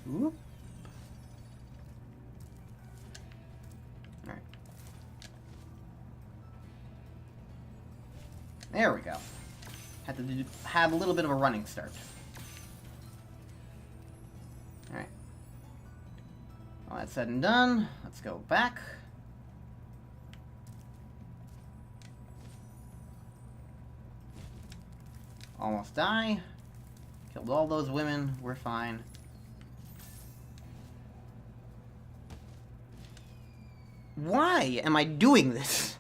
Whoop. Alright. There we go. Had to have a little bit of a running start. Alright. All that's said and done, let's go back. Almost die. Killed all those women, we're fine. Why am I doing this?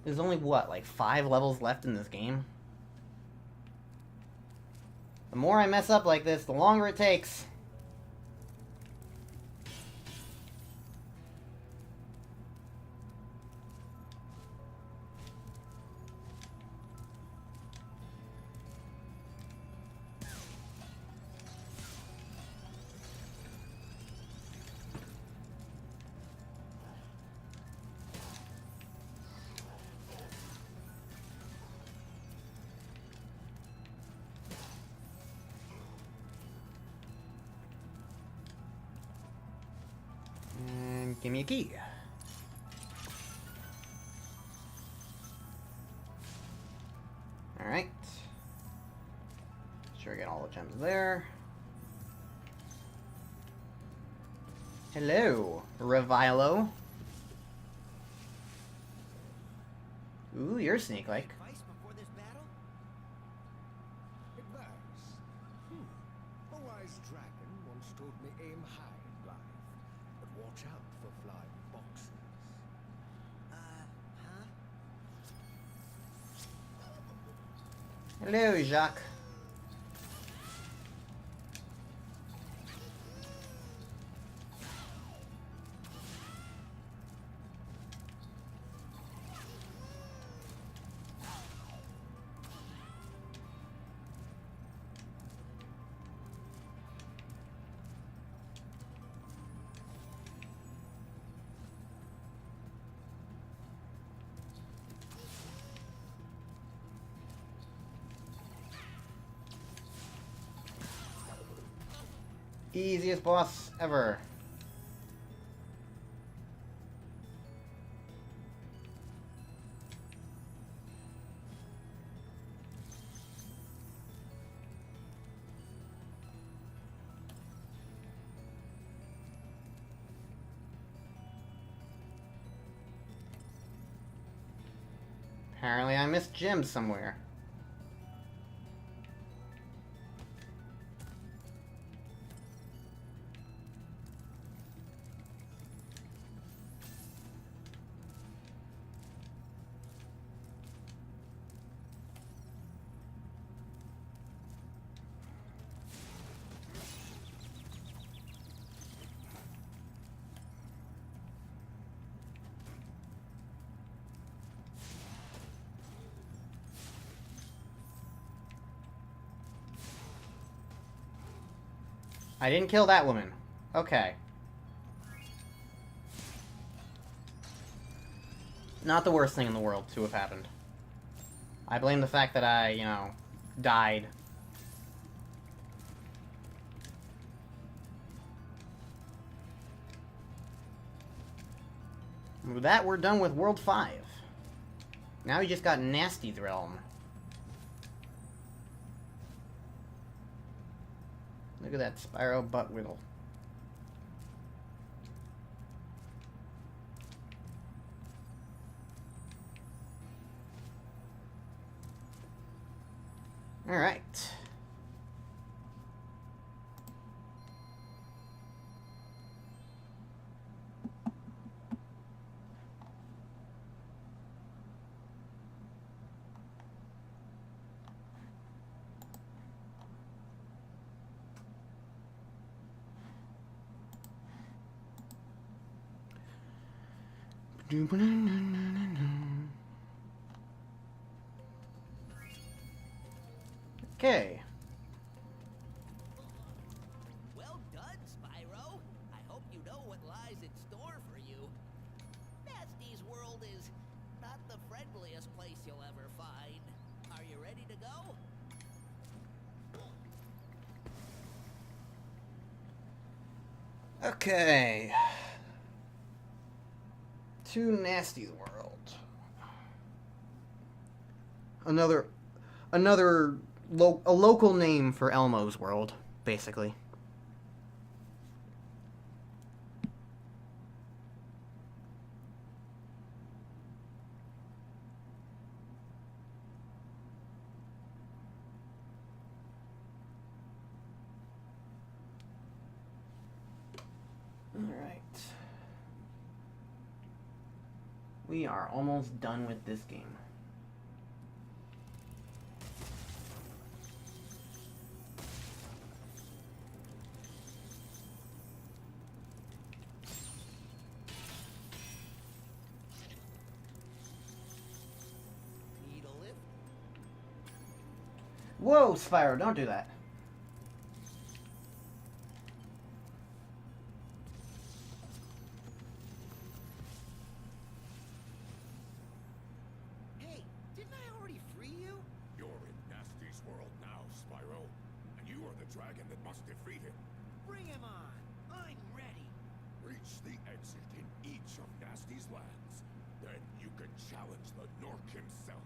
There's only, what, like 5 levels left in this game? The more I mess up like this, the longer it takes. And give me a key. Alright. Sure, get all the gems there. Hello, Revilo. Ooh, you're snake-like. Advice before this battle? Advice. A wise dragon once told me aim high in life, but watch out for flying boxes. Huh? Hello, Jacques. Easiest boss ever. Apparently I missed Jim somewhere. I didn't kill that woman. Okay. Not the worst thing in the world to have happened. I blame the fact that I, you know, died. With that, we're done with World 5. Now we just got Nasty's Realm. Look at that Spyro butt wiggle. Alright. Okay. Well done, Spyro. I hope you know what lies in store for you. Nasty's world is not the friendliest place you'll ever find. Are you ready to go? Okay. To Nasty's world. Another local name for Elmo's world, basically. We are almost done with this game. Need a lift? Whoa, Spyro, don't do that. Hey, didn't I already free you? You're in Nasty's world now, Spyro. And you are the dragon that must defeat him. Bring him on. I'm ready. Reach the exit in each of Nasty's lands. Then you can challenge the Norc himself.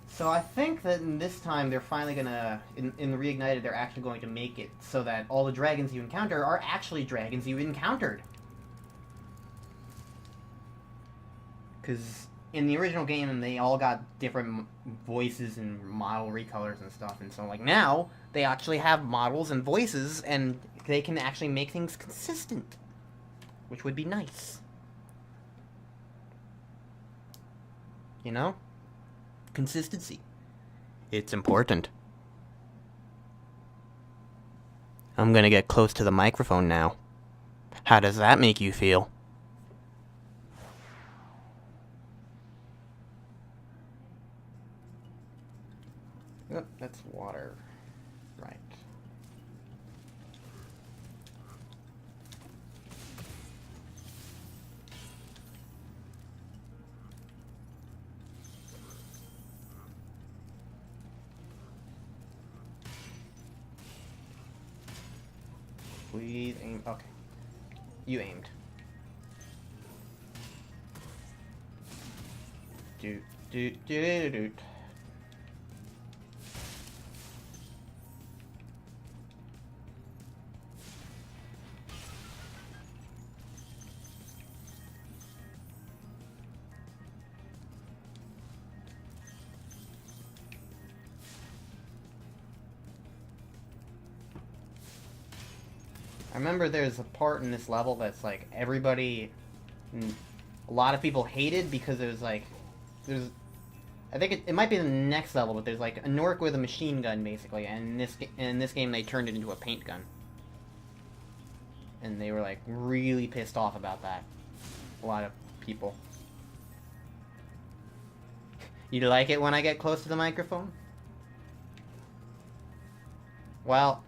So I think that in this time they're finally gonna, in the Reignited, they're actually going to make it so that all the dragons you encounter are actually dragons you encountered. Because in the original game, they all got different voices and model recolors and stuff, and so like now they actually have models and voices, and they can actually make things consistent, which would be nice. You know? Consistency. It's important. I'm gonna get close to the microphone now. How does that make you feel? Oh, that's water. Right. Please aim. Okay. You aimed. Doot, doot, doot, doot. I remember there's a part in this level that's like everybody, a lot of people hated because it was like, I think it might be the next level, but there's like a Norc with a machine gun basically, and in this game they turned it into a paint gun, and they were like really pissed off about that. A lot of people. You like it when I get close to the microphone? Well,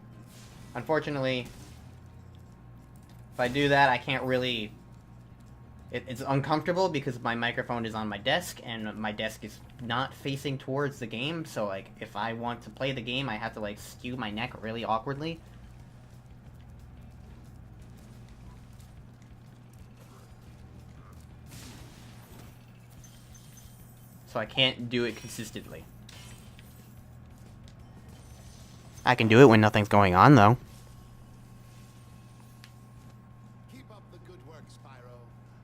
unfortunately, if I do that, I can't really... It's uncomfortable because my microphone is on my desk, and my desk is not facing towards the game, so, like, if I want to play the game, I have to, like, skew my neck really awkwardly. So I can't do it consistently. I can do it when nothing's going on, though. Keep up the good work, Spyro.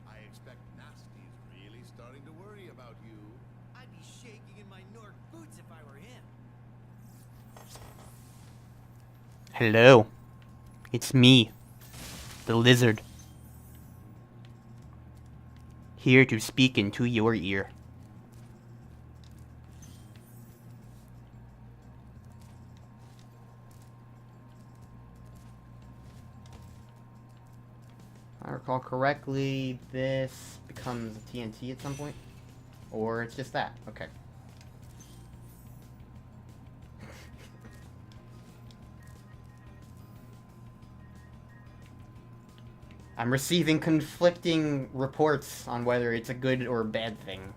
I expect Nasty's really starting to worry about you. I'd be shaking in my Norc boots if I were him. Hello. It's me, the lizard. Here to speak into your ear. If I recall correctly, this becomes a TNT at some point? Or it's just that. Okay. I'm receiving conflicting reports on whether it's a good or bad thing.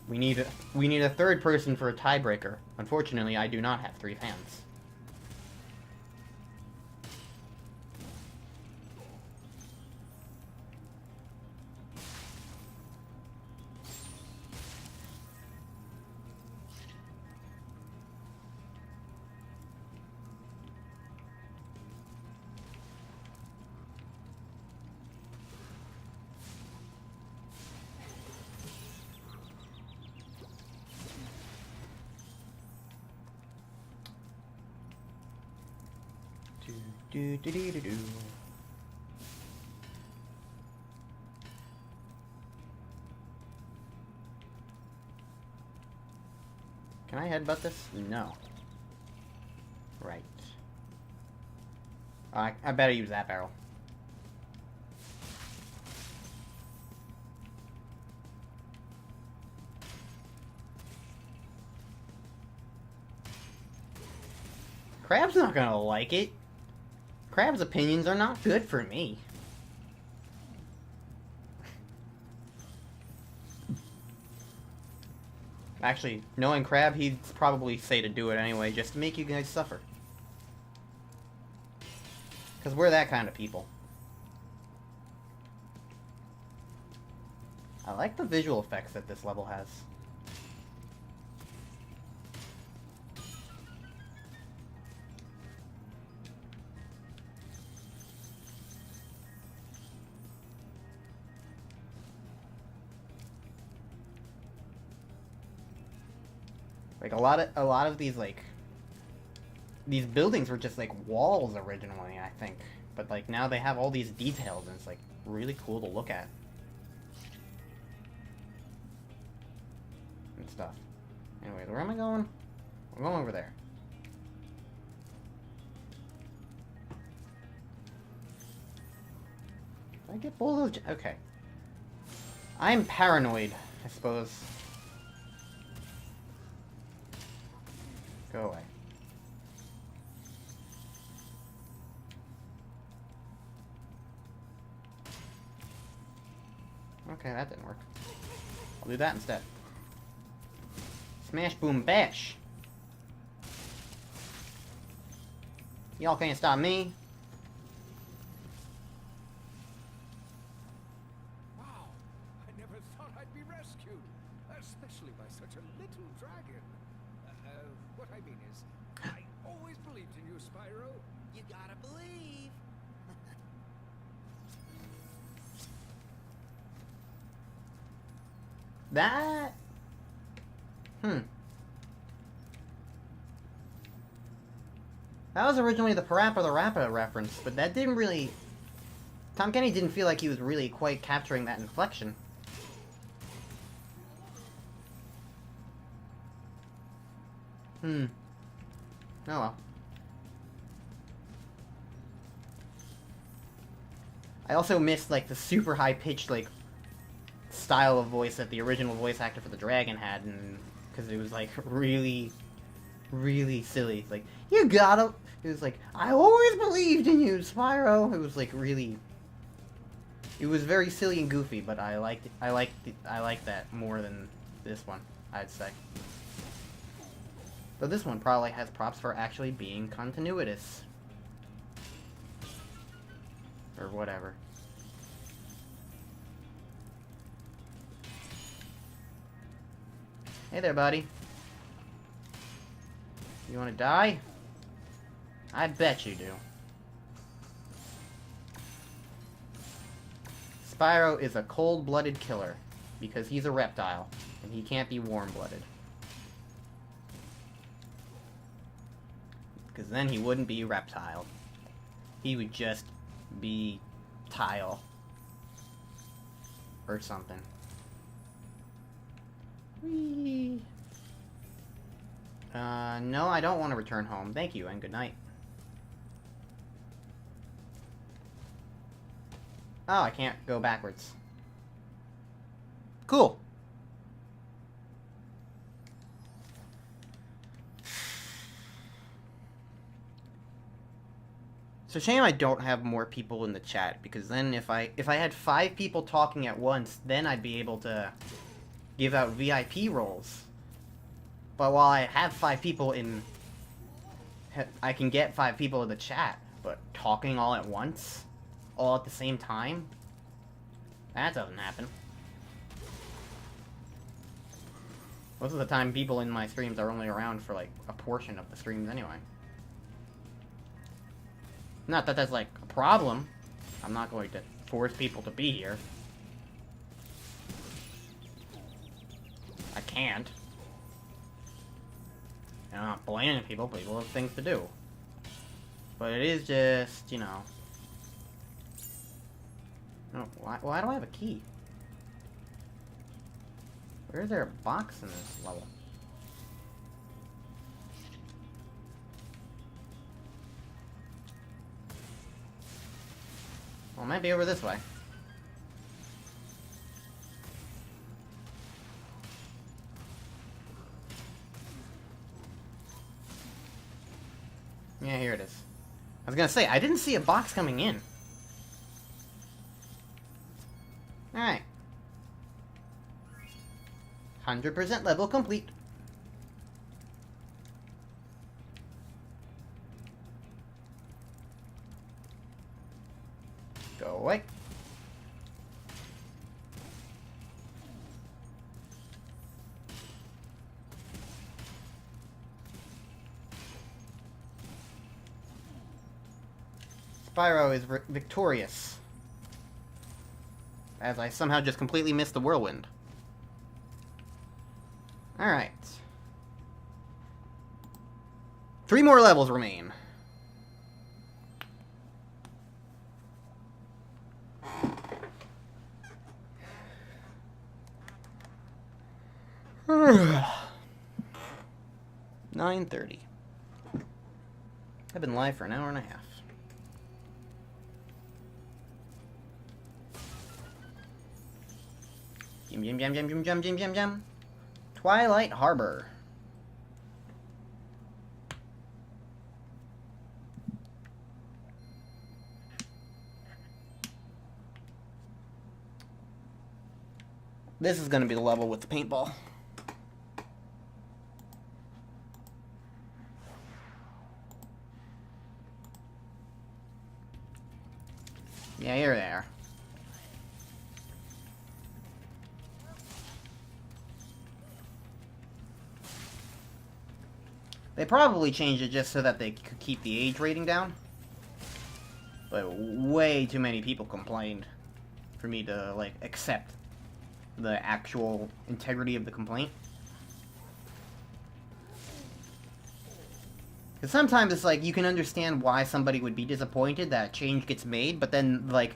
We need a third person for a tiebreaker. Unfortunately, I do not have 3 fans. Do, do, do, do, do. Can I headbutt this? No. Right. I better use that barrel. Crab's not gonna like it. Crab's opinions are not good for me. Actually, knowing Crab, he'd probably say to do it anyway, just to make you guys suffer. Because we're that kind of people. I like the visual effects that this level has. Like a lot of these these buildings were just like walls originally, I think. But like now they have all these details and it's like really cool to look at. And stuff. Anyways, where am I going? I'm going over there. Did I get both of those? Okay. I'm paranoid, I suppose. Go away. Okay, that didn't work. I'll do that instead. Smash, boom, bash! Y'all can't stop me. Wow, I never thought I'd be rescued, especially by such a little dragon. What I mean is, I always believed in you, Spyro. You gotta believe. That... That was originally the Parappa the Rappa reference, but that didn't really... Tom Kenny didn't feel like he was really quite capturing that inflection. Oh well. I also missed, like, the super high-pitched, like, style of voice that the original voice actor for the dragon had, and because it was, like, really, really silly. Like, you gotta... It was like, I always believed in you, Spyro! It was, like, really... It was very silly and goofy, but I liked that more than this one, I'd say. But this one probably has props for actually being continuitous. Or whatever. Hey there, buddy. You wanna die? I bet you do. Spyro is a cold-blooded killer, because he's a reptile, and he can't be warm-blooded. Because then he wouldn't be reptile. He would just be tile. Or something. Whee! No, I don't want to return home. Thank you, and good night. Oh, I can't go backwards. Cool. It's a shame I don't have more people in the chat, because then if I had 5 people talking at once, then I'd be able to give out VIP roles. But while I have 5 people in... I can get 5 people in the chat, but talking all at once? All at the same time? That doesn't happen. Most of the time, people in my streams are only around for, like, a portion of the streams anyway. Not that that's, like, a problem. I'm not going to force people to be here. I can't. I'm not blaming people, people have things to do. But it is just, you know... Oh, why do I have a key? Where is there a box in this level? Well, it might be over this way. Yeah, here it is. I was gonna say, I didn't see a box coming in. Alright. 100% level complete. Go away. Spyro is victorious. As I somehow just completely missed the whirlwind. Alright. 3 more levels remain. $9:30. I've been live for an hour and a half. Jim. Twilight Harbor. This is going to be the level with the paintball. Yeah, here they are. They probably changed it just so that they could keep the age rating down. But way too many people complained for me to, like, accept the actual integrity of the complaint. Because sometimes it's like, you can understand why somebody would be disappointed that a change gets made, but then, like,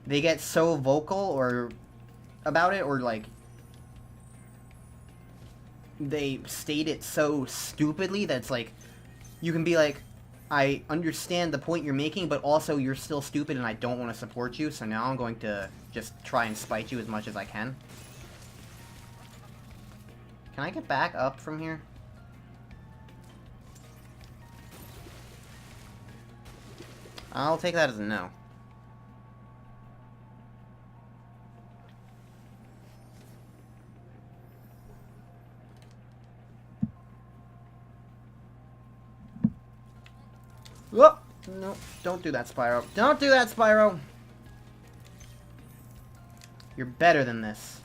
they get so vocal or about it, or, like, they state it so stupidly that it's like, you can be like, I understand the point you're making, but also you're still stupid and I don't want to support you, so now I'm going to just try and spite you as much as I can. Can I get back up from here? I'll take that as a no. Whoop! No, don't do that, Spyro. Don't do that, Spyro! You're better than this.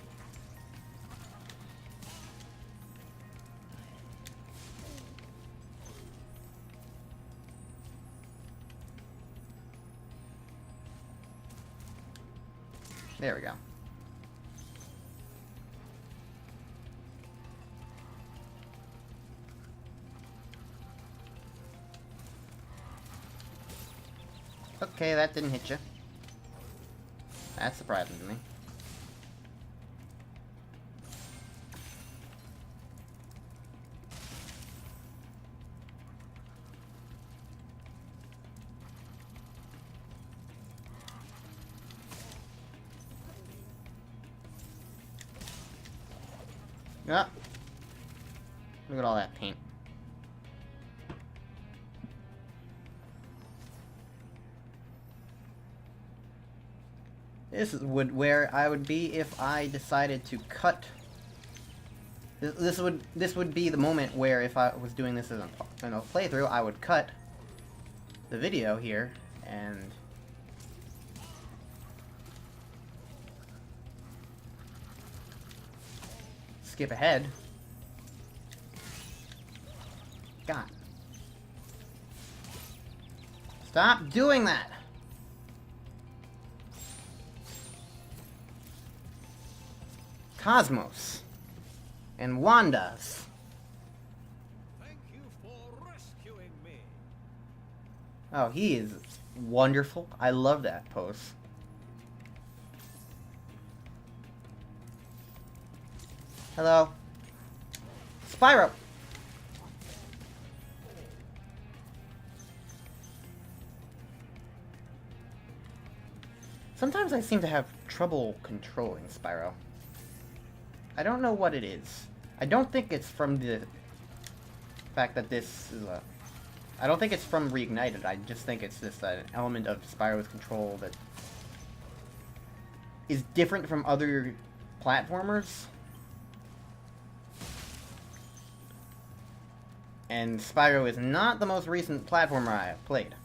There we go. Okay, that didn't hit you. That's surprising to me. Ah. Look at all that paint. This is where I would be if I decided to cut. This would be the moment where if I was doing this as a playthrough, I would cut the video here and skip ahead. God. Stop doing that! Cosmos. And Wanda's. Thank you for rescuing me. Oh, he is wonderful. I love that pose. Hello. Spyro! Sometimes I seem to have trouble controlling Spyro. I don't know what it is. I don't think it's from the fact that this is a... I don't think it's from Reignited. I just think it's just an element of Spyro's control that is different from other platformers. And Spyro is not the most recent platformer I have played.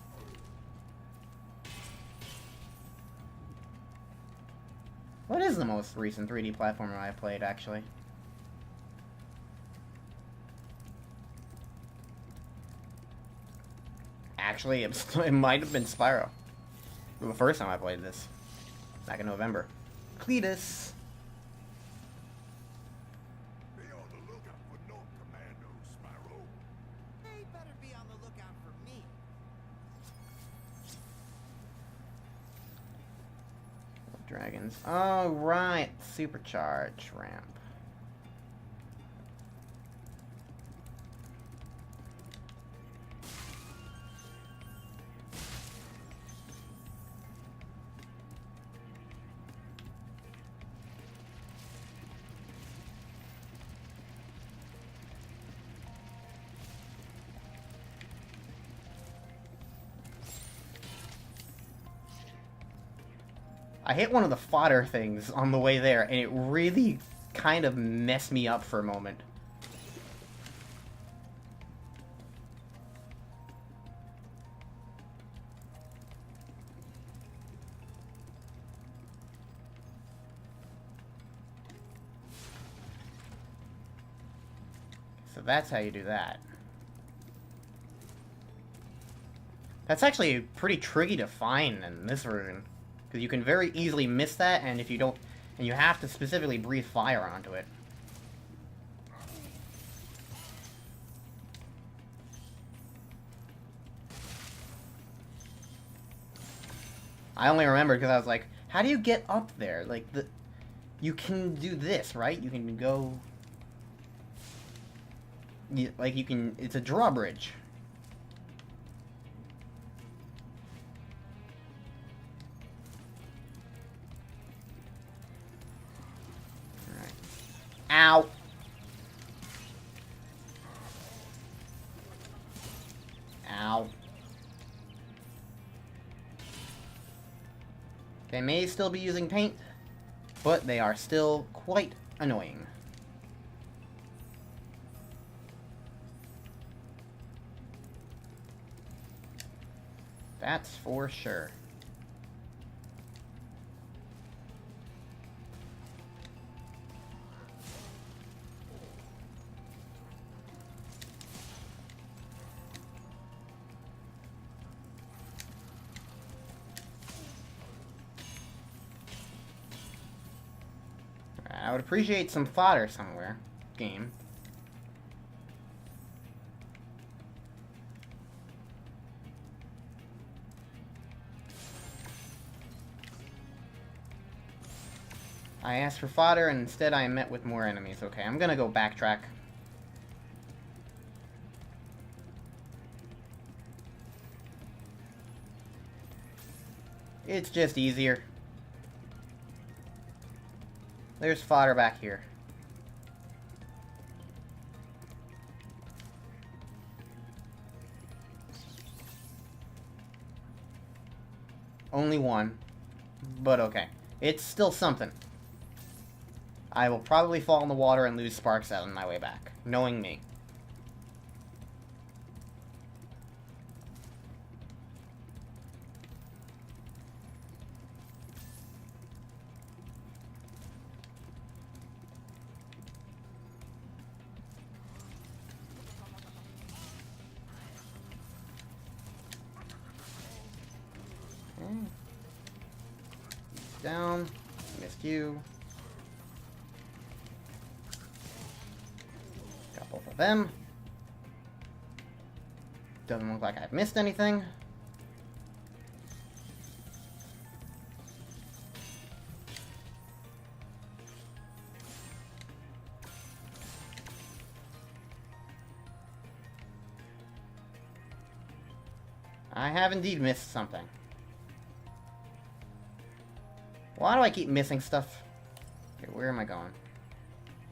What is the most recent 3D platformer I have played, actually? Actually, it might have been Spyro. The first time I played this. Back in November. Cletus! Be on the lookout for Norc Commandos, Spyro. They better be on the lookout for me. Dragons. Oh, right. Supercharge ramp. I hit one of the fodder things on the way there, and it really kind of messed me up for a moment. So that's how you do that. That's actually pretty tricky to find in this version. Because you can very easily miss that, and if you don't... And you have to specifically breathe fire onto it. I only remember because I was like, how do you get up there? Like, you can do this, right? You can go... like, you can... It's a drawbridge. Ow! Ow. They may still be using paint, but they are still quite annoying. That's for sure. I would appreciate some fodder somewhere. Game. I asked for fodder and instead I am met with more enemies. Okay, I'm gonna go backtrack. It's just easier. There's fodder back here. Only one. But okay. It's still something. I will probably fall in the water and lose sparks out on my way back. Knowing me. Down. Missed you. Got both of them. Doesn't look like I've missed anything. I have indeed missed something. Why do I keep missing stuff? Okay, where am I going?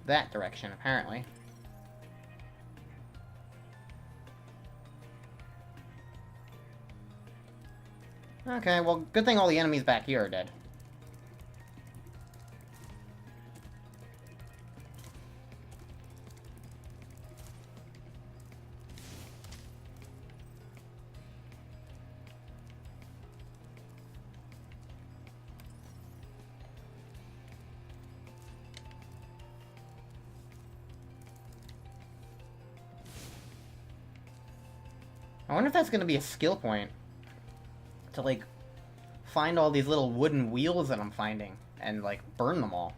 That direction, apparently. Okay, well, good thing all the enemies back here are dead. I wonder if that's going to be a skill point. To, like, find all these little wooden wheels that I'm finding. And, like, burn them all.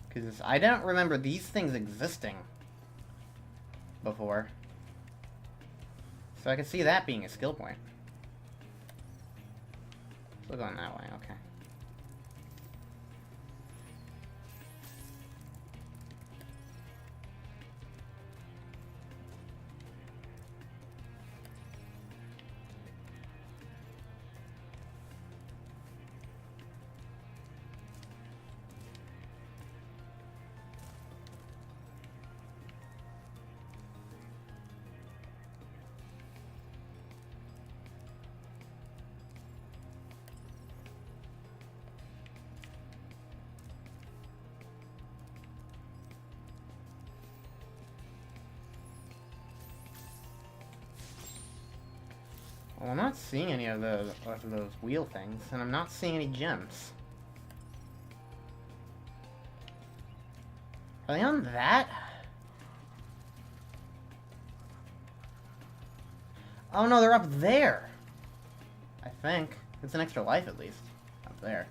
Because I don't remember these things existing before. So I can see that being a skill point. Still going that way, okay. Well, I'm not seeing any of those wheel things, and I'm not seeing any gems. Are they on that? Oh no, they're up there! I think. It's an extra life at least. Up there.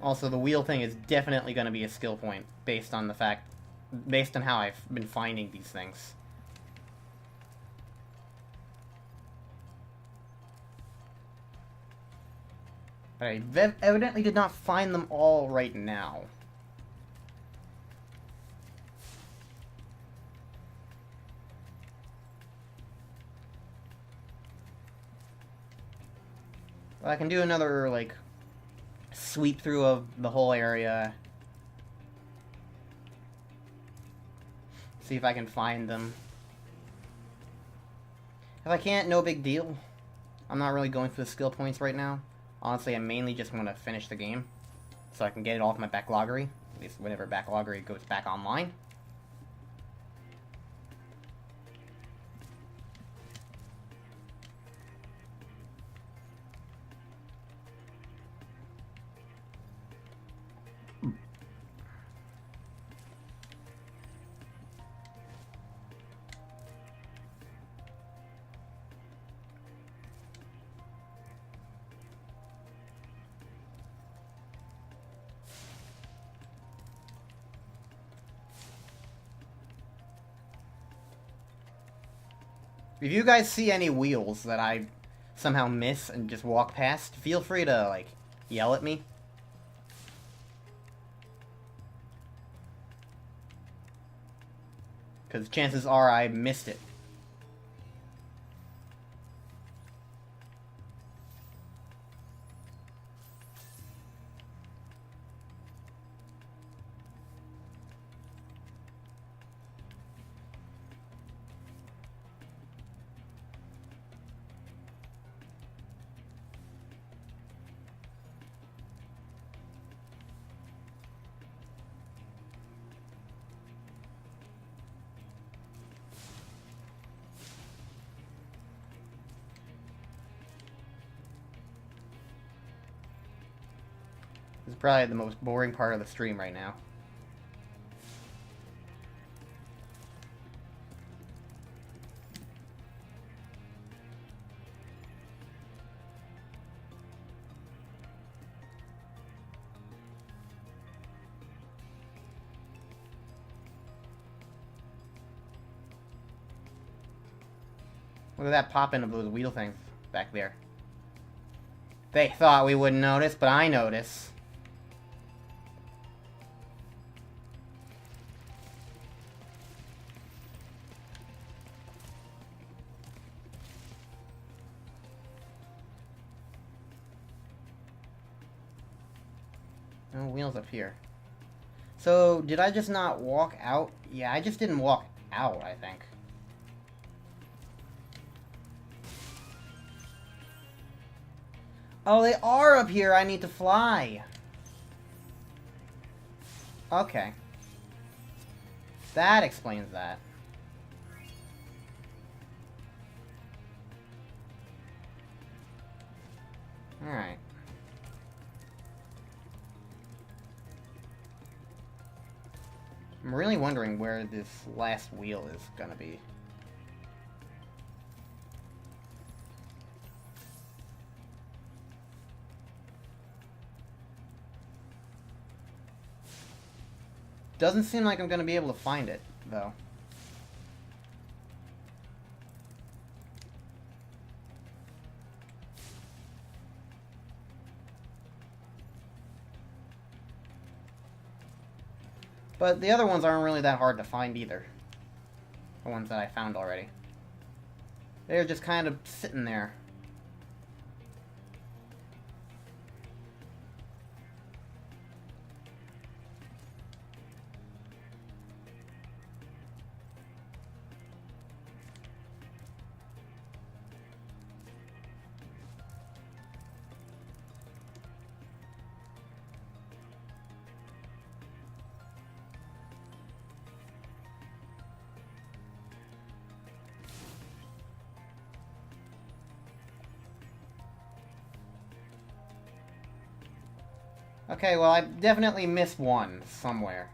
Also, the wheel thing is definitely going to be a skill point, based on how I've been finding these things. But I evidently did not find them all right now. Well, I can do another, like, sweep through of the whole area. See if I can find them. If I can't, no big deal. I'm not really going for the skill points right now. Honestly, I mainly just want to finish the game, so I can get it off my backloggery. At least whenever backloggery goes back online. If you guys see any wheels that I somehow miss and just walk past, feel free to, like, yell at me. Because chances are I missed it. This is probably the most boring part of the stream right now. Look at that popping of those wheel things back there. They thought we wouldn't notice, but I notice. No wheels up here. So, did I just not walk out? Yeah, I just didn't walk out, I think. Oh, they are up here. I need to fly. Okay. That explains that. Alright. I'm really wondering where this last wheel is gonna be. Doesn't seem like I'm gonna be able to find it, though. But the other ones aren't really that hard to find either. The ones that I found already. They're just kind of sitting there. Okay, well, I definitely missed one somewhere.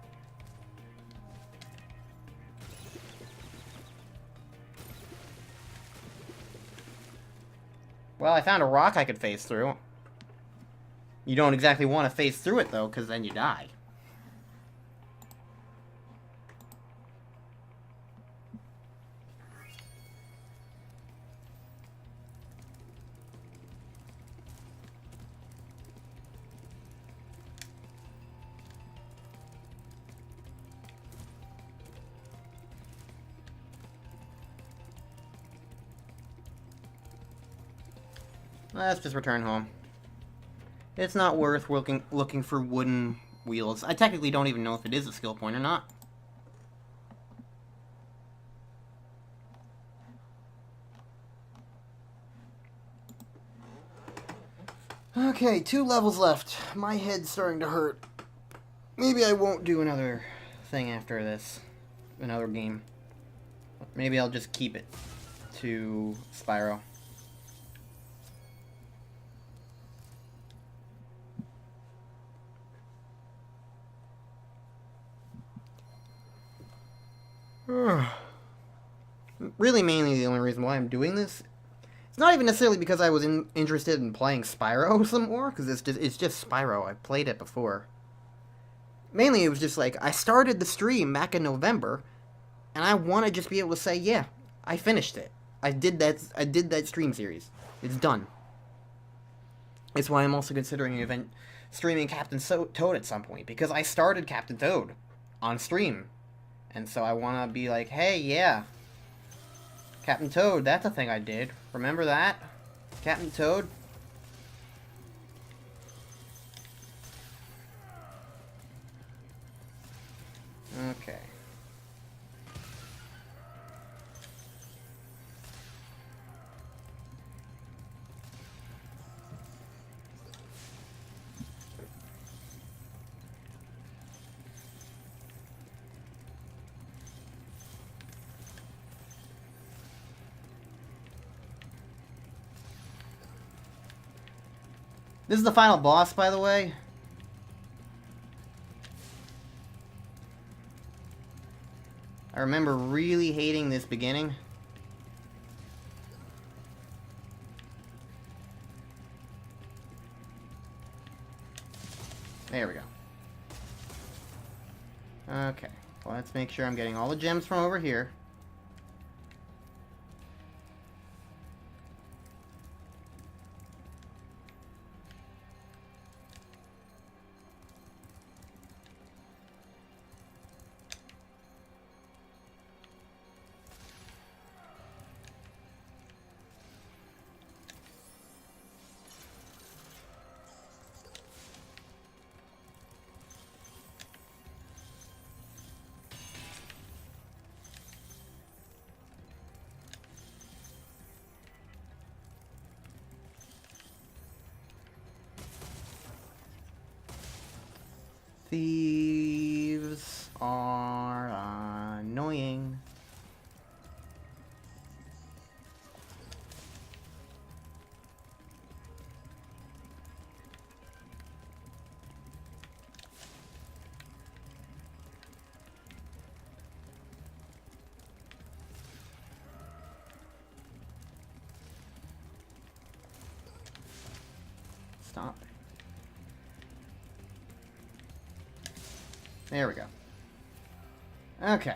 Well, I found a rock I could phase through. You don't exactly want to phase through it, though, because then you die. Let's just return home. It's not worth looking for wooden wheels. I technically don't even know if it is a skill point or not. Okay, 2 levels left. My head's starting to hurt. Maybe I won't do another thing after this. Another game. Maybe I'll just keep it to Spyro. Really, mainly the only reason why I'm doing this, it's not even necessarily because I was interested in playing Spyro some more, because it's just Spyro. I played it before. Mainly, it was just like, I started the stream back in November, and I want to just be able to say, yeah, I finished it. I did that stream series. It's done. It's why I'm also considering streaming Captain Toad at some point, because I started Captain Toad on stream. And so I want to be like, hey, yeah, Captain Toad, that's a thing I did. Remember that? Captain Toad? Okay. This is the final boss, by the way. I remember really hating this beginning. There we go. Okay, well, let's make sure I'm getting all the gems from over here. Thieves are annoying. Stop. There we go. Okay.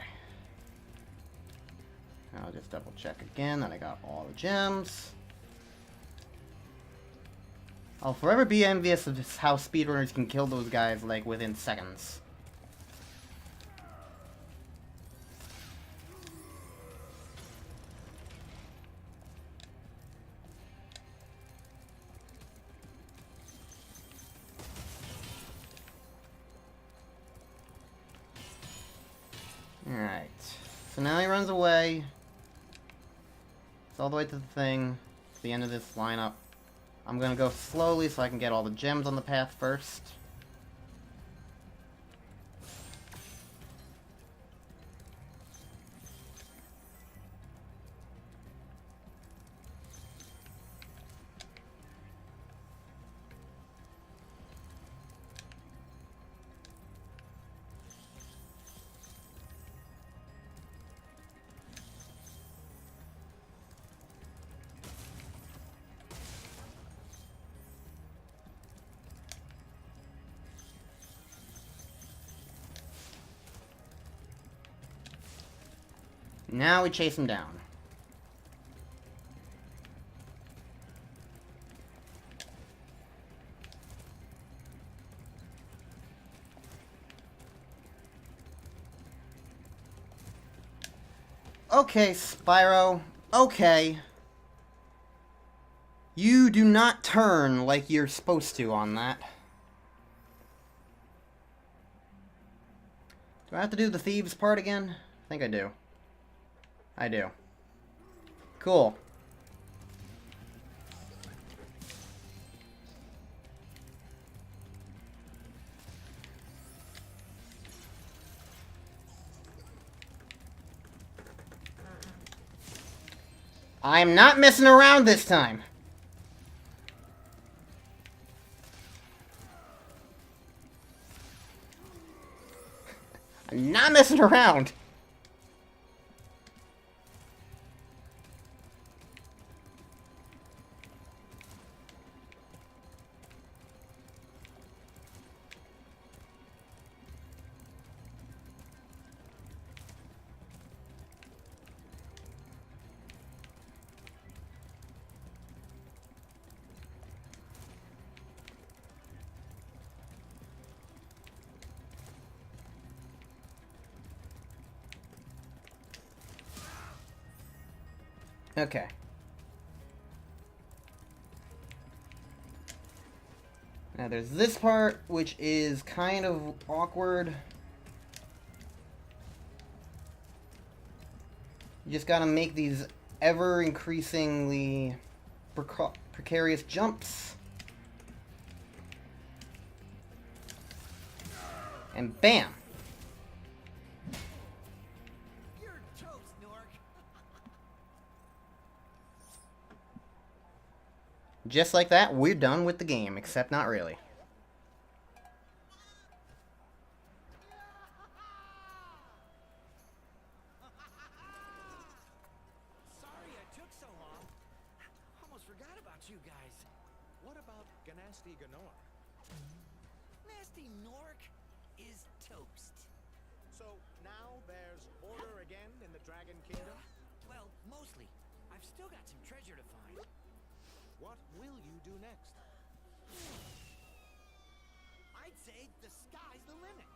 I'll just double check again that I got all the gems. I'll forever be envious of just how speedrunners can kill those guys, like, within seconds. Alright. So now he runs away. It's all the way to the thing. It's the end of this lineup. I'm gonna go slowly so I can get all the gems on the path first. Now we chase him down. Okay, Spyro. Okay. You do not turn like you're supposed to on that. Do I have to do the thieves part again? I think I do. I do. Cool. I'm not messing around this time. I'm not messing around. Okay. Now there's this part, which is kind of awkward. You just gotta make these ever-increasingly precarious jumps. And bam! You're toast, Norc. Just like that, we're done with the game, except not really. Sorry I took so long. Almost forgot about you guys. What about Ganasty Ganor? Nasty Norc is toast. So now there's order again in the Dragon Kingdom? Well, mostly. I've still got some treasure to find. What will you do next? I'd say the sky's the limit.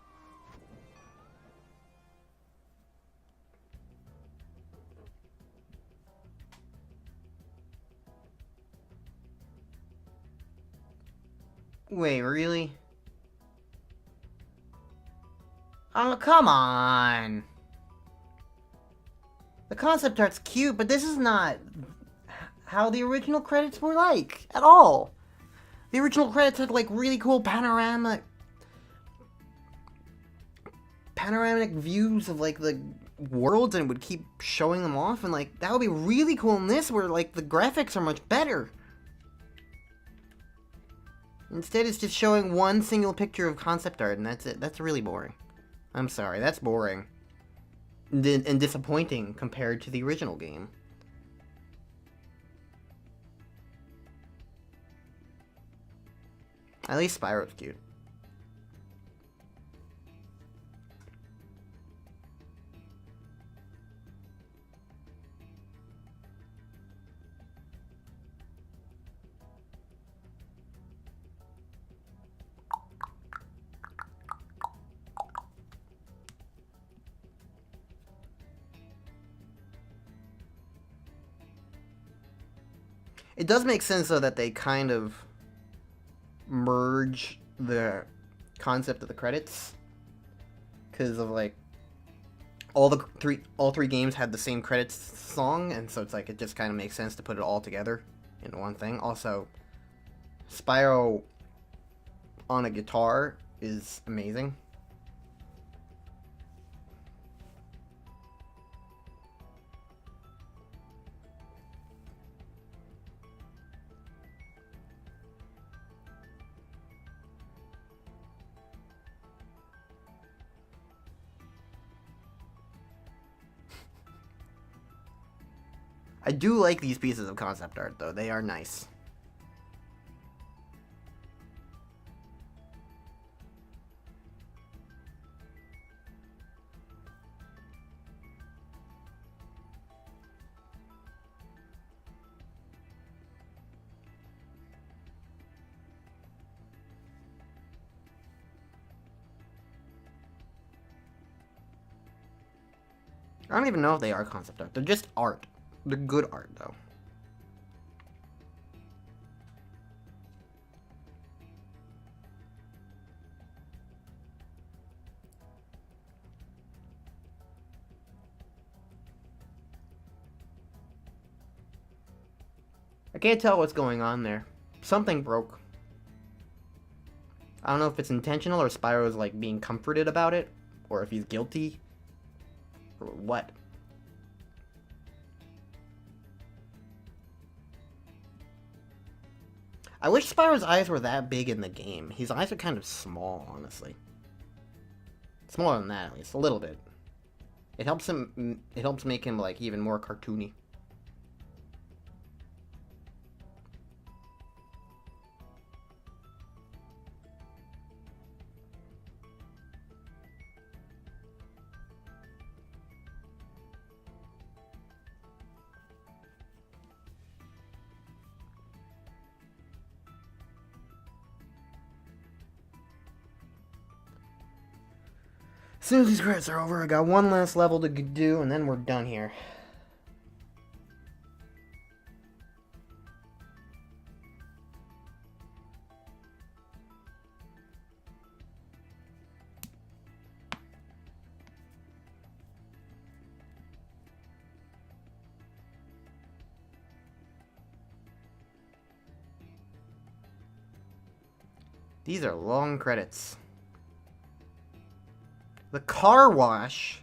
Wait, really? Oh, come on! The concept art's cute, but this is not how the original credits were like, at all. The original credits had, like, really cool panoramic panoramic views of like the worlds and would keep showing them off, and like that would be really cool in this where like the graphics are much better. Instead it's just showing one single picture of concept art and that's it. That's really boring. I'm sorry, that's boring. And disappointing compared to the original game. At least Spyro's cute. It does make sense, though, that they kind of merge the concept of the credits, because of like all three games had the same credits song, and so it's like it just kind of makes sense to put it all together in one thing. Also, Spyro on a guitar is amazing. I do like these pieces of concept art, though. They are nice. I don't even know if they are concept art. They're just art. They're good art, though. I can't tell what's going on there. Something broke. I don't know if it's intentional or Spyro's like being comforted about it, or if he's guilty, or what. I wish Spyro's eyes were that big in the game. His eyes are kind of small, honestly. Smaller than that, at least. A little bit. It helps him, it helps make him, like, even more cartoony. As soon as these credits are over, I got one last level to do, and then we're done here. These are long credits. The car wash.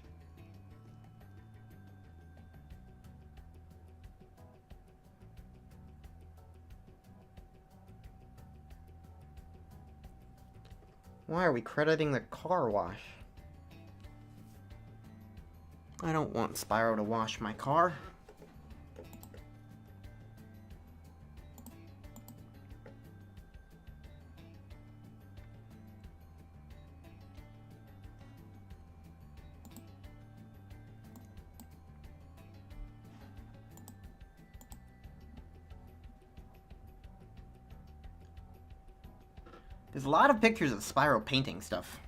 Why are we crediting the car wash? I don't want Spyro to wash my car. There's a lot of pictures of Spyro painting stuff.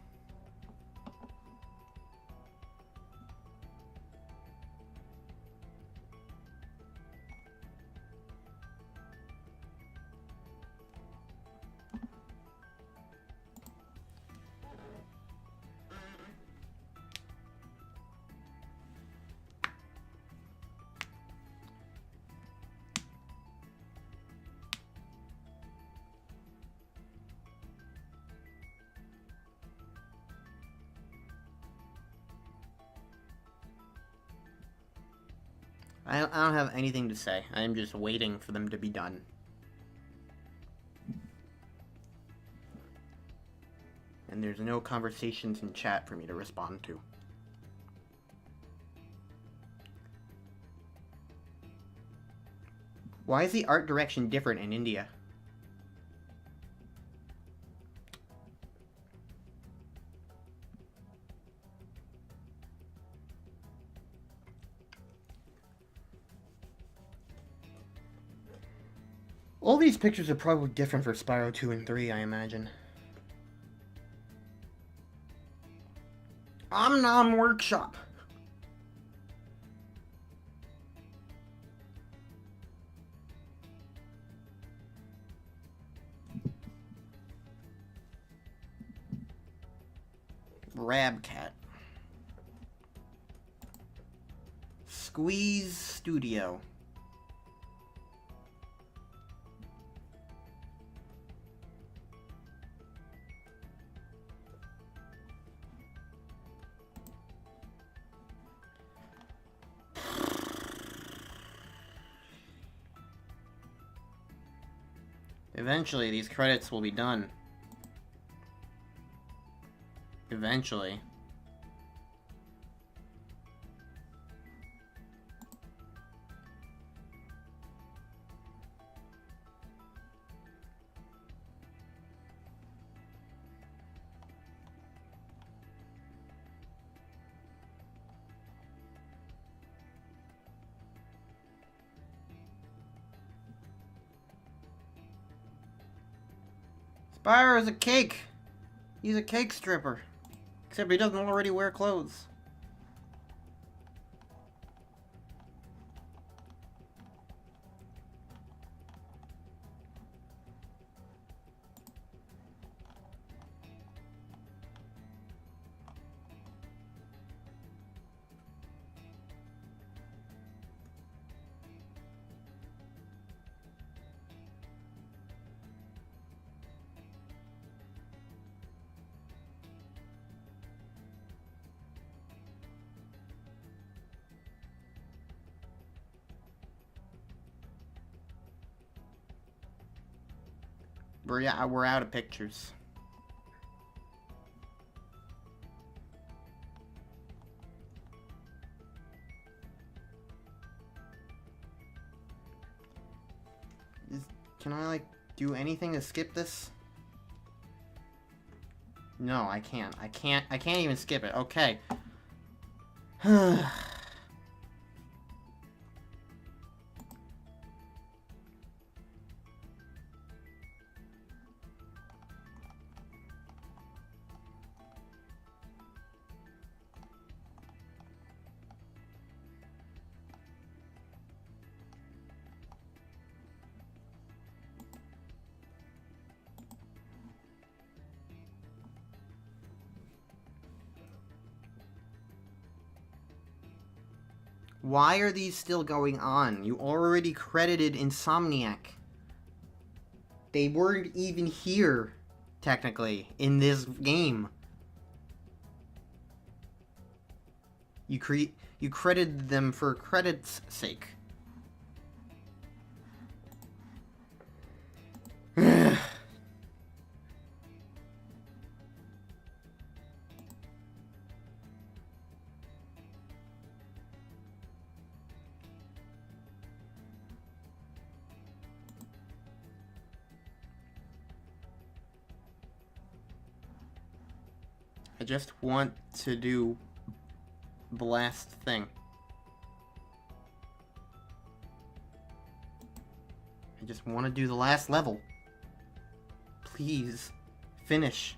I don't have anything to say. I am just waiting for them to be done. And there's no conversations in chat for me to respond to. Why is the art direction different in India? All these pictures are probably different for Spyro 2 and 3, I imagine. Om Nom Workshop. Rabcat. Squeeze Studio. Eventually, these credits will be done. Eventually. Spyro's a cake! He's a cake stripper. Except he doesn't already wear clothes. We're out of pictures. Can I, like, do anything to skip this? No, I can't. I can't even skip it. Okay. Why are these still going on? You already credited Insomniac. They weren't even here, technically, in this game. You credited them for credits' sake. I just want to do the last thing. I just want to do the last level. Please, finish.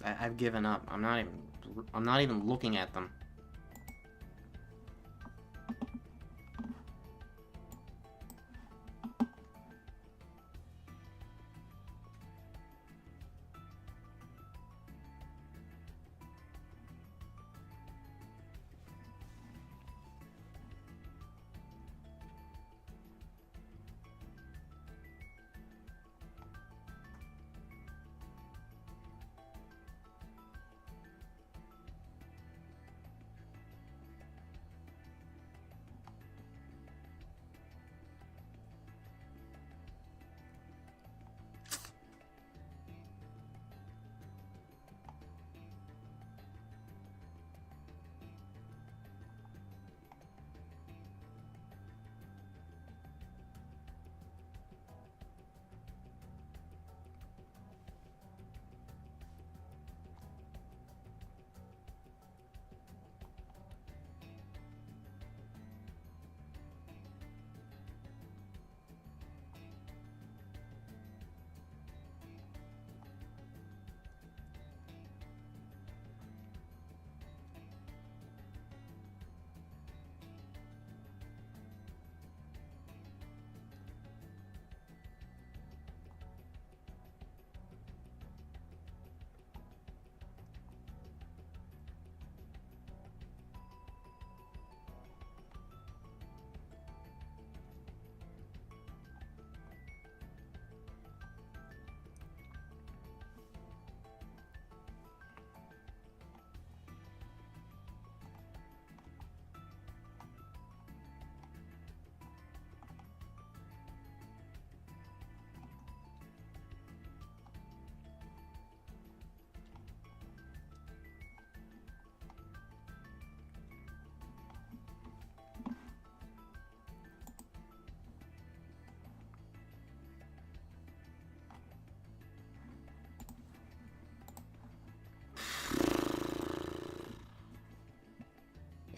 I've given up. I'm not even looking at them.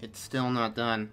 It's still not done.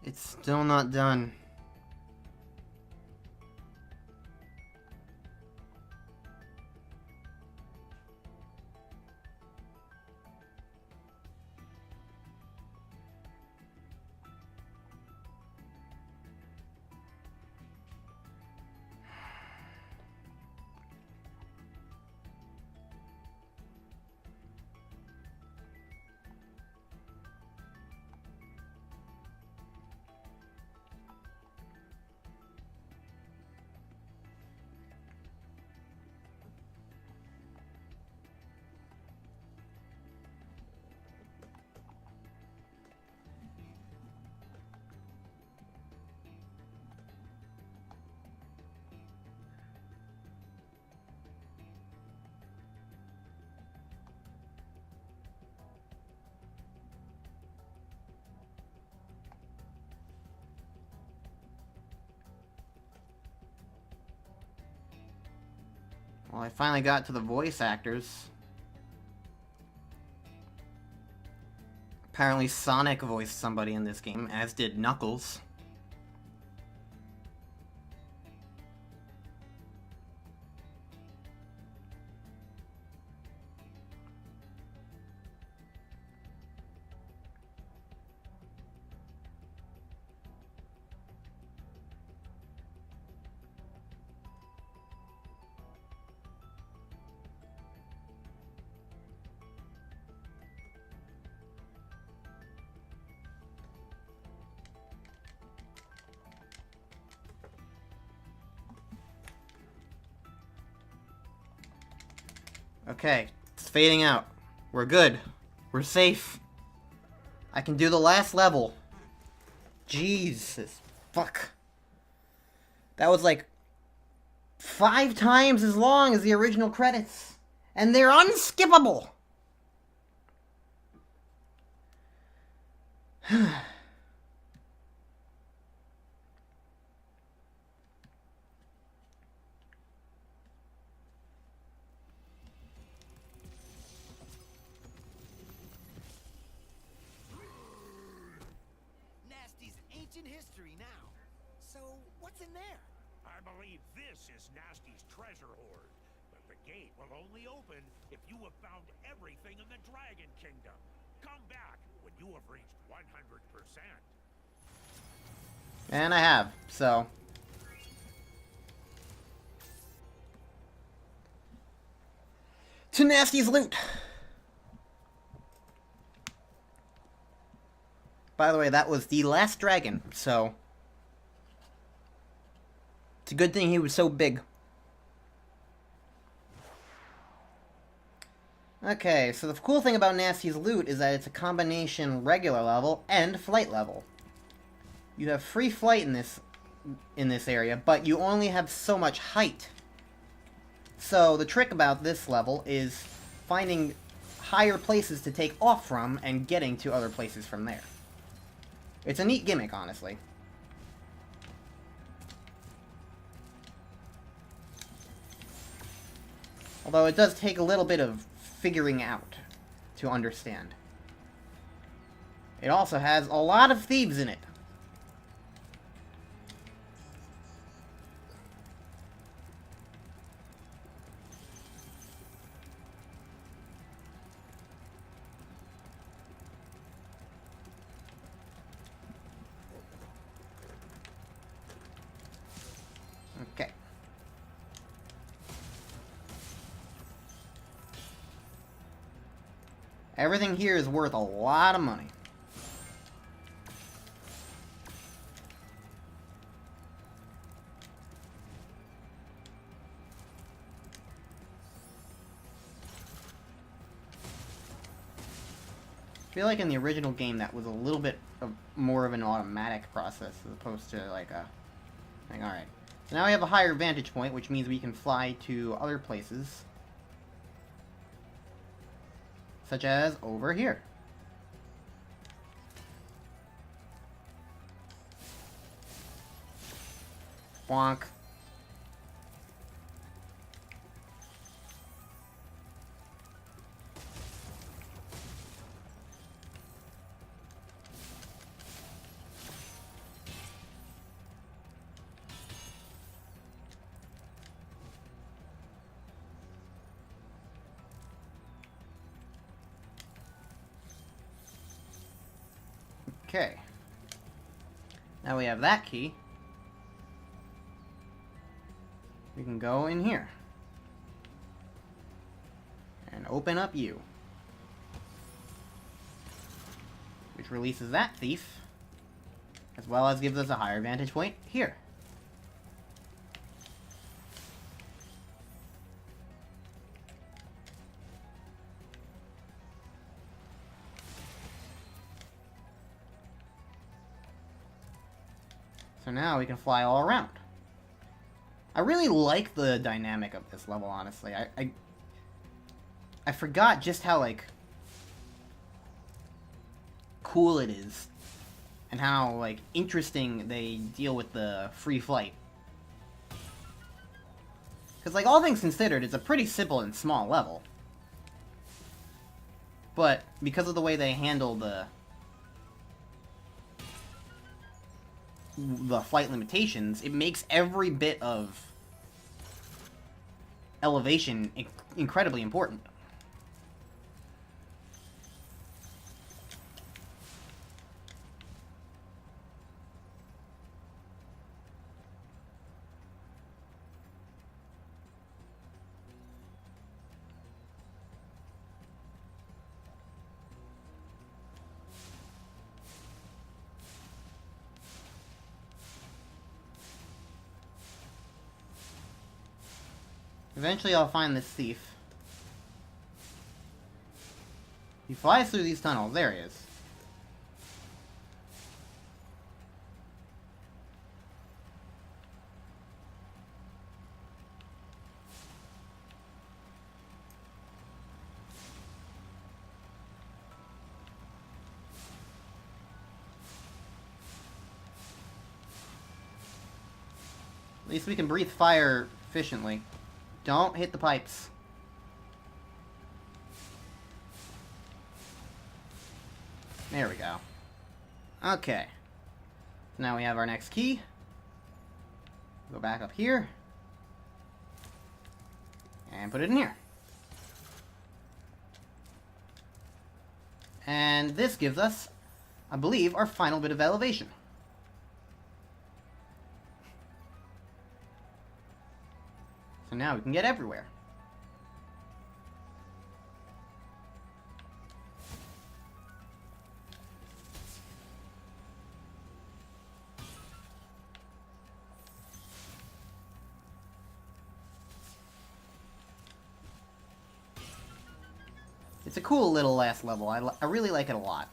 It's still not done. Well, I finally got to the voice actors. Apparently Sonic voiced somebody in this game, as did Knuckles. Okay, it's fading out. We're good. We're safe. I can do the last level. Jesus. Fuck. That was like 5 times as long as the original credits. And they're unskippable. Nasty's ancient history now. So, what's in there? I believe this is Nasty's treasure hoard. But the gate will only open if you have found everything in the Dragon Kingdom. Come back when you have reached 100%. And I have, so. To Nasty's loot. By the way, that was the last dragon, so. It's a good thing he was so big. Okay, so the cool thing about Nasty's loot is that it's a combination regular level and flight level. You have free flight in this area, but you only have so much height. So the trick about this level is finding higher places to take off from and getting to other places from there. It's a neat gimmick, honestly. Although it does take a little bit of figuring out to understand. It also has a lot of thieves in it. Okay. Everything here is worth a lot of money. I feel like in the original game that was a little bit more of an automatic process as opposed to like a thing. Alright. So now we have a higher vantage point, which means we can fly to other places. Such as over here. Bonk. Okay. Now we have that key. We can go in here. And open up you. Which releases that thief. As well as gives us a higher vantage point here. So now we can fly all around. I really like the dynamic of this level, honestly. I forgot just how, like, cool it is. And how, like, interesting they deal with the free flight. Because, like, all things considered, it's a pretty simple and small level. But, because of the way they handle the flight limitations, it makes every bit of elevation incredibly important. Eventually I'll find this thief. He flies through these tunnels. There he is. At least we can breathe fire efficiently. Don't hit the pipes. There we go. Okay. Now we have our next key. Go back up here. And put it in here. And this gives us, I believe, our final bit of elevation. So now we can get everywhere. It's a cool little last level. I really like it a lot.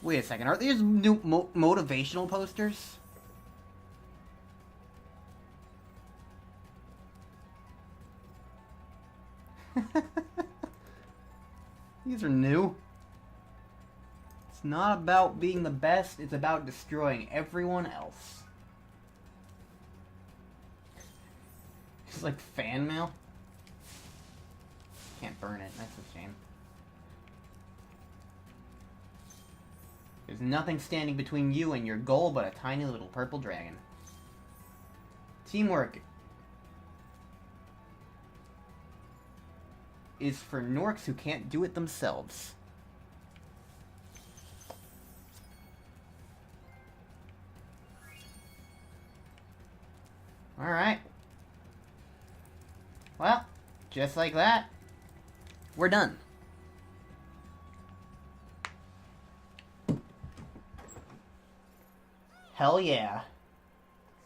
Wait a second, are these new motivational posters? These are new. It's not about being the best, it's about destroying everyone else. It's like fan mail. Can't burn it, that's a shame. There's nothing standing between you and your goal but a tiny little purple dragon. Teamwork is for Norcs who can't do it themselves. Alright. Well, just like that, we're done. Hell yeah.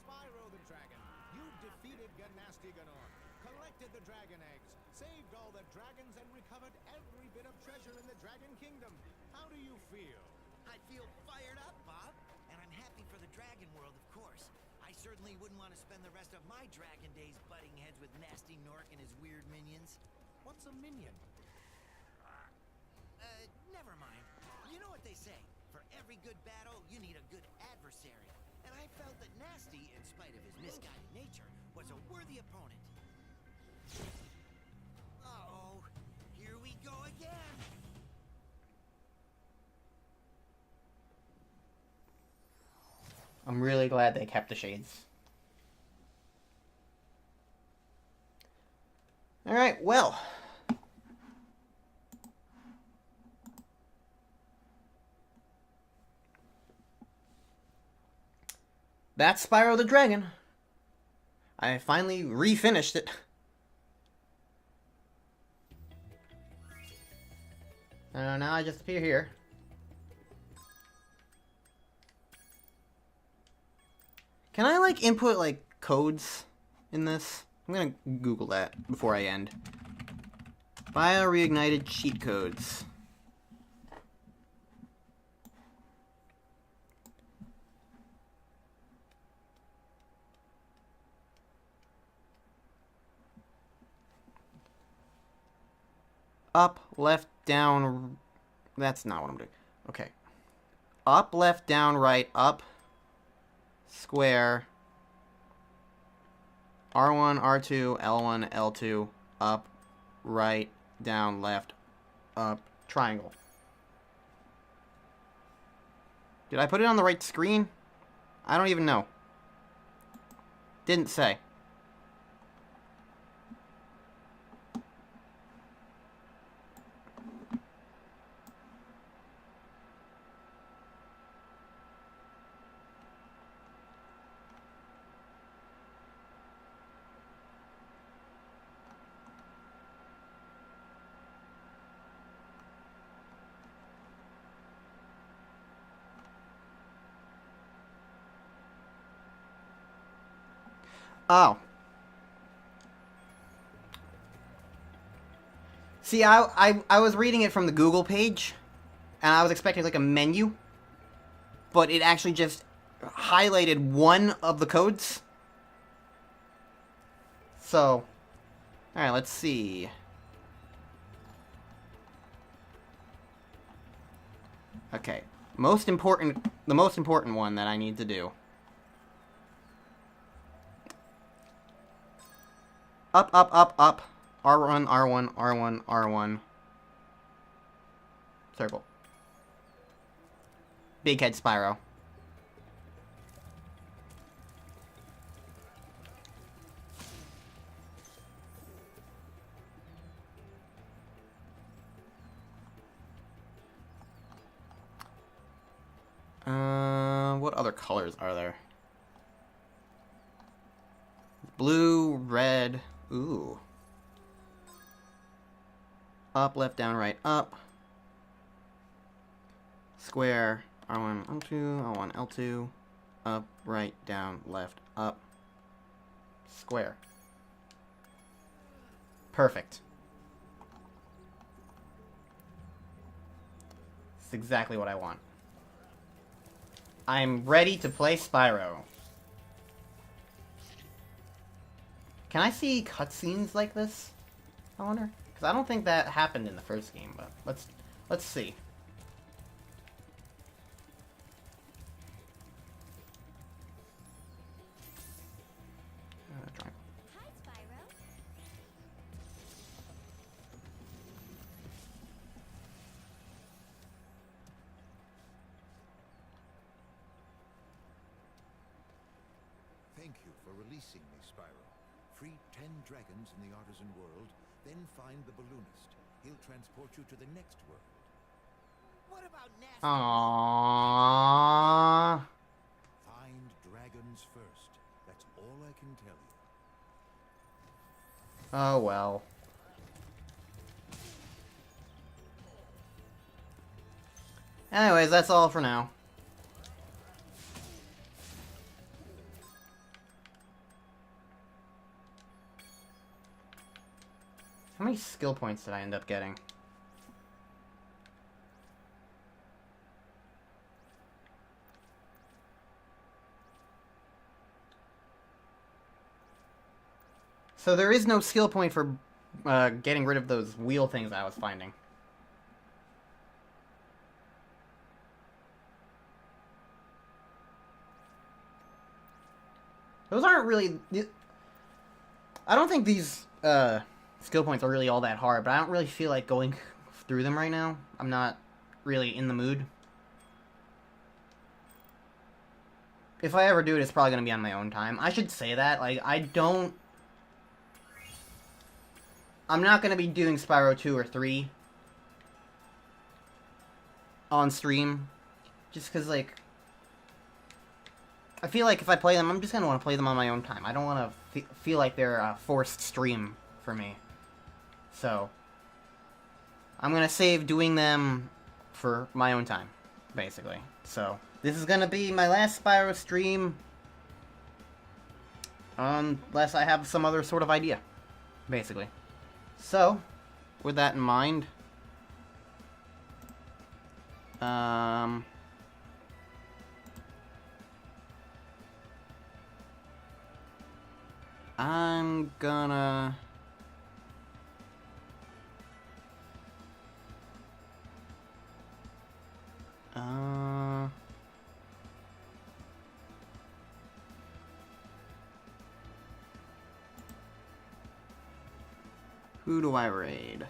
Spyro the Dragon, you defeated Ganasty Ganor, collected the dragon eggs, saved all the dragons, and recovered every bit of treasure in the Dragon Kingdom. How do you feel? I feel fired up, Bob. And I'm happy for the dragon world, of course. I certainly wouldn't want to spend the rest of my dragon days butting heads with nasty Norc and his weird minions. What's a minion? Never mind. You know what they say. For every good battle, you need a good adversary. And I felt that Nasty, in spite of his misguided nature, was a worthy opponent. Uh-oh. Here we go again. I'm really glad they kept the shades. Alright, well. That's Spyro the Dragon. I finally refinished it. Now I just appear here. Can I, like, input, like, codes in this? I'm gonna Google that before I end. Reignited cheat codes. Up, left, down. That's not what I'm doing. Okay. Up, left, down, right, up, square, R1, R2, L1, L2, up, right, down, left, up, triangle. Did I put it on the right screen? I don't even know. Didn't say. Oh. See, I was reading it from the Google page, and I was expecting like a menu, but it actually just highlighted one of the codes. So, alright, let's see. Okay, the most important one that I need to do. Up, up, up, up. R1, R1, R1, R1. Circle. Big head Spyro. What other colors are there? Blue, red. Ooh. Up, left, down, right, up. Square. R1, L2, L1, L2. Up, right, down, left, up. Square. Perfect. It's exactly what I want. I'm ready to play Spyro. Can I see cutscenes like this? I wonder. Because I don't think that happened in the first game, but let's see. Hi, Spyro. Thank you for releasing me, Spyro. Free 10 dragons in the Artisan World, then find the balloonist. He'll transport you to the next world. What about Nasty? Aww. Find dragons first. That's all I can tell you. Oh well. Anyways, that's all for now. How many skill points did I end up getting? So there is no skill point for getting rid of those wheel things I was finding. Those aren't really... I don't think these skill points are really all that hard, but I don't really feel like going through them right now. I'm not really in the mood. If I ever do it, it's probably going to be on my own time. I should say that. Like, I'm not going to be doing Spyro 2 or 3 on stream. Just because, like... I feel like if I play them, I'm just going to want to play them on my own time. I don't want to feel like they're a forced stream for me. So, I'm going to save doing them for my own time, basically. So, this is going to be my last Spyro stream. Unless I have some other sort of idea, basically. So, with that in mind, I'm gonna Who do I raid?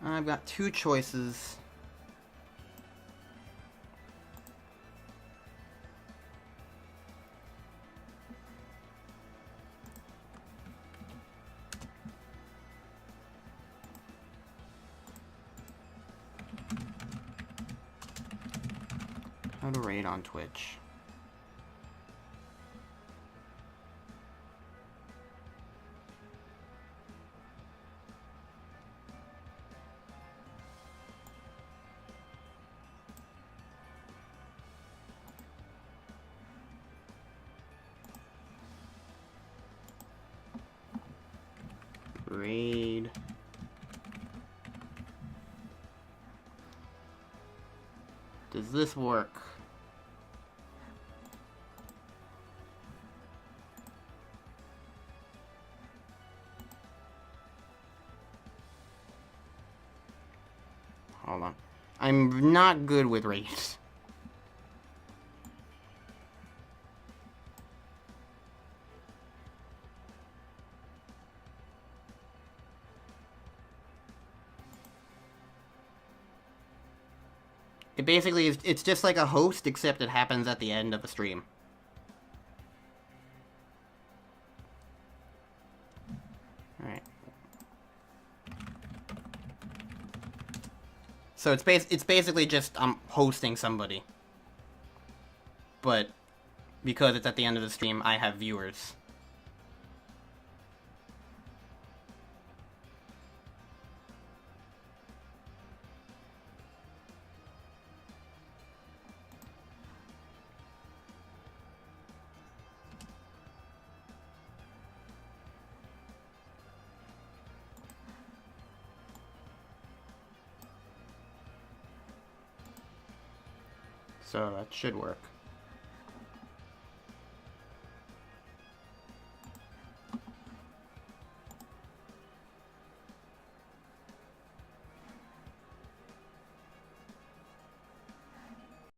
I've got two choices. How to raid on Twitch. Raid. Does this work? Hold on. I'm not good with raids. It basically is, it's just like a host, except it happens at the end of a stream. Alright. So it's basically just I'm hosting somebody. But because it's at the end of the stream, I have viewers. So that should work.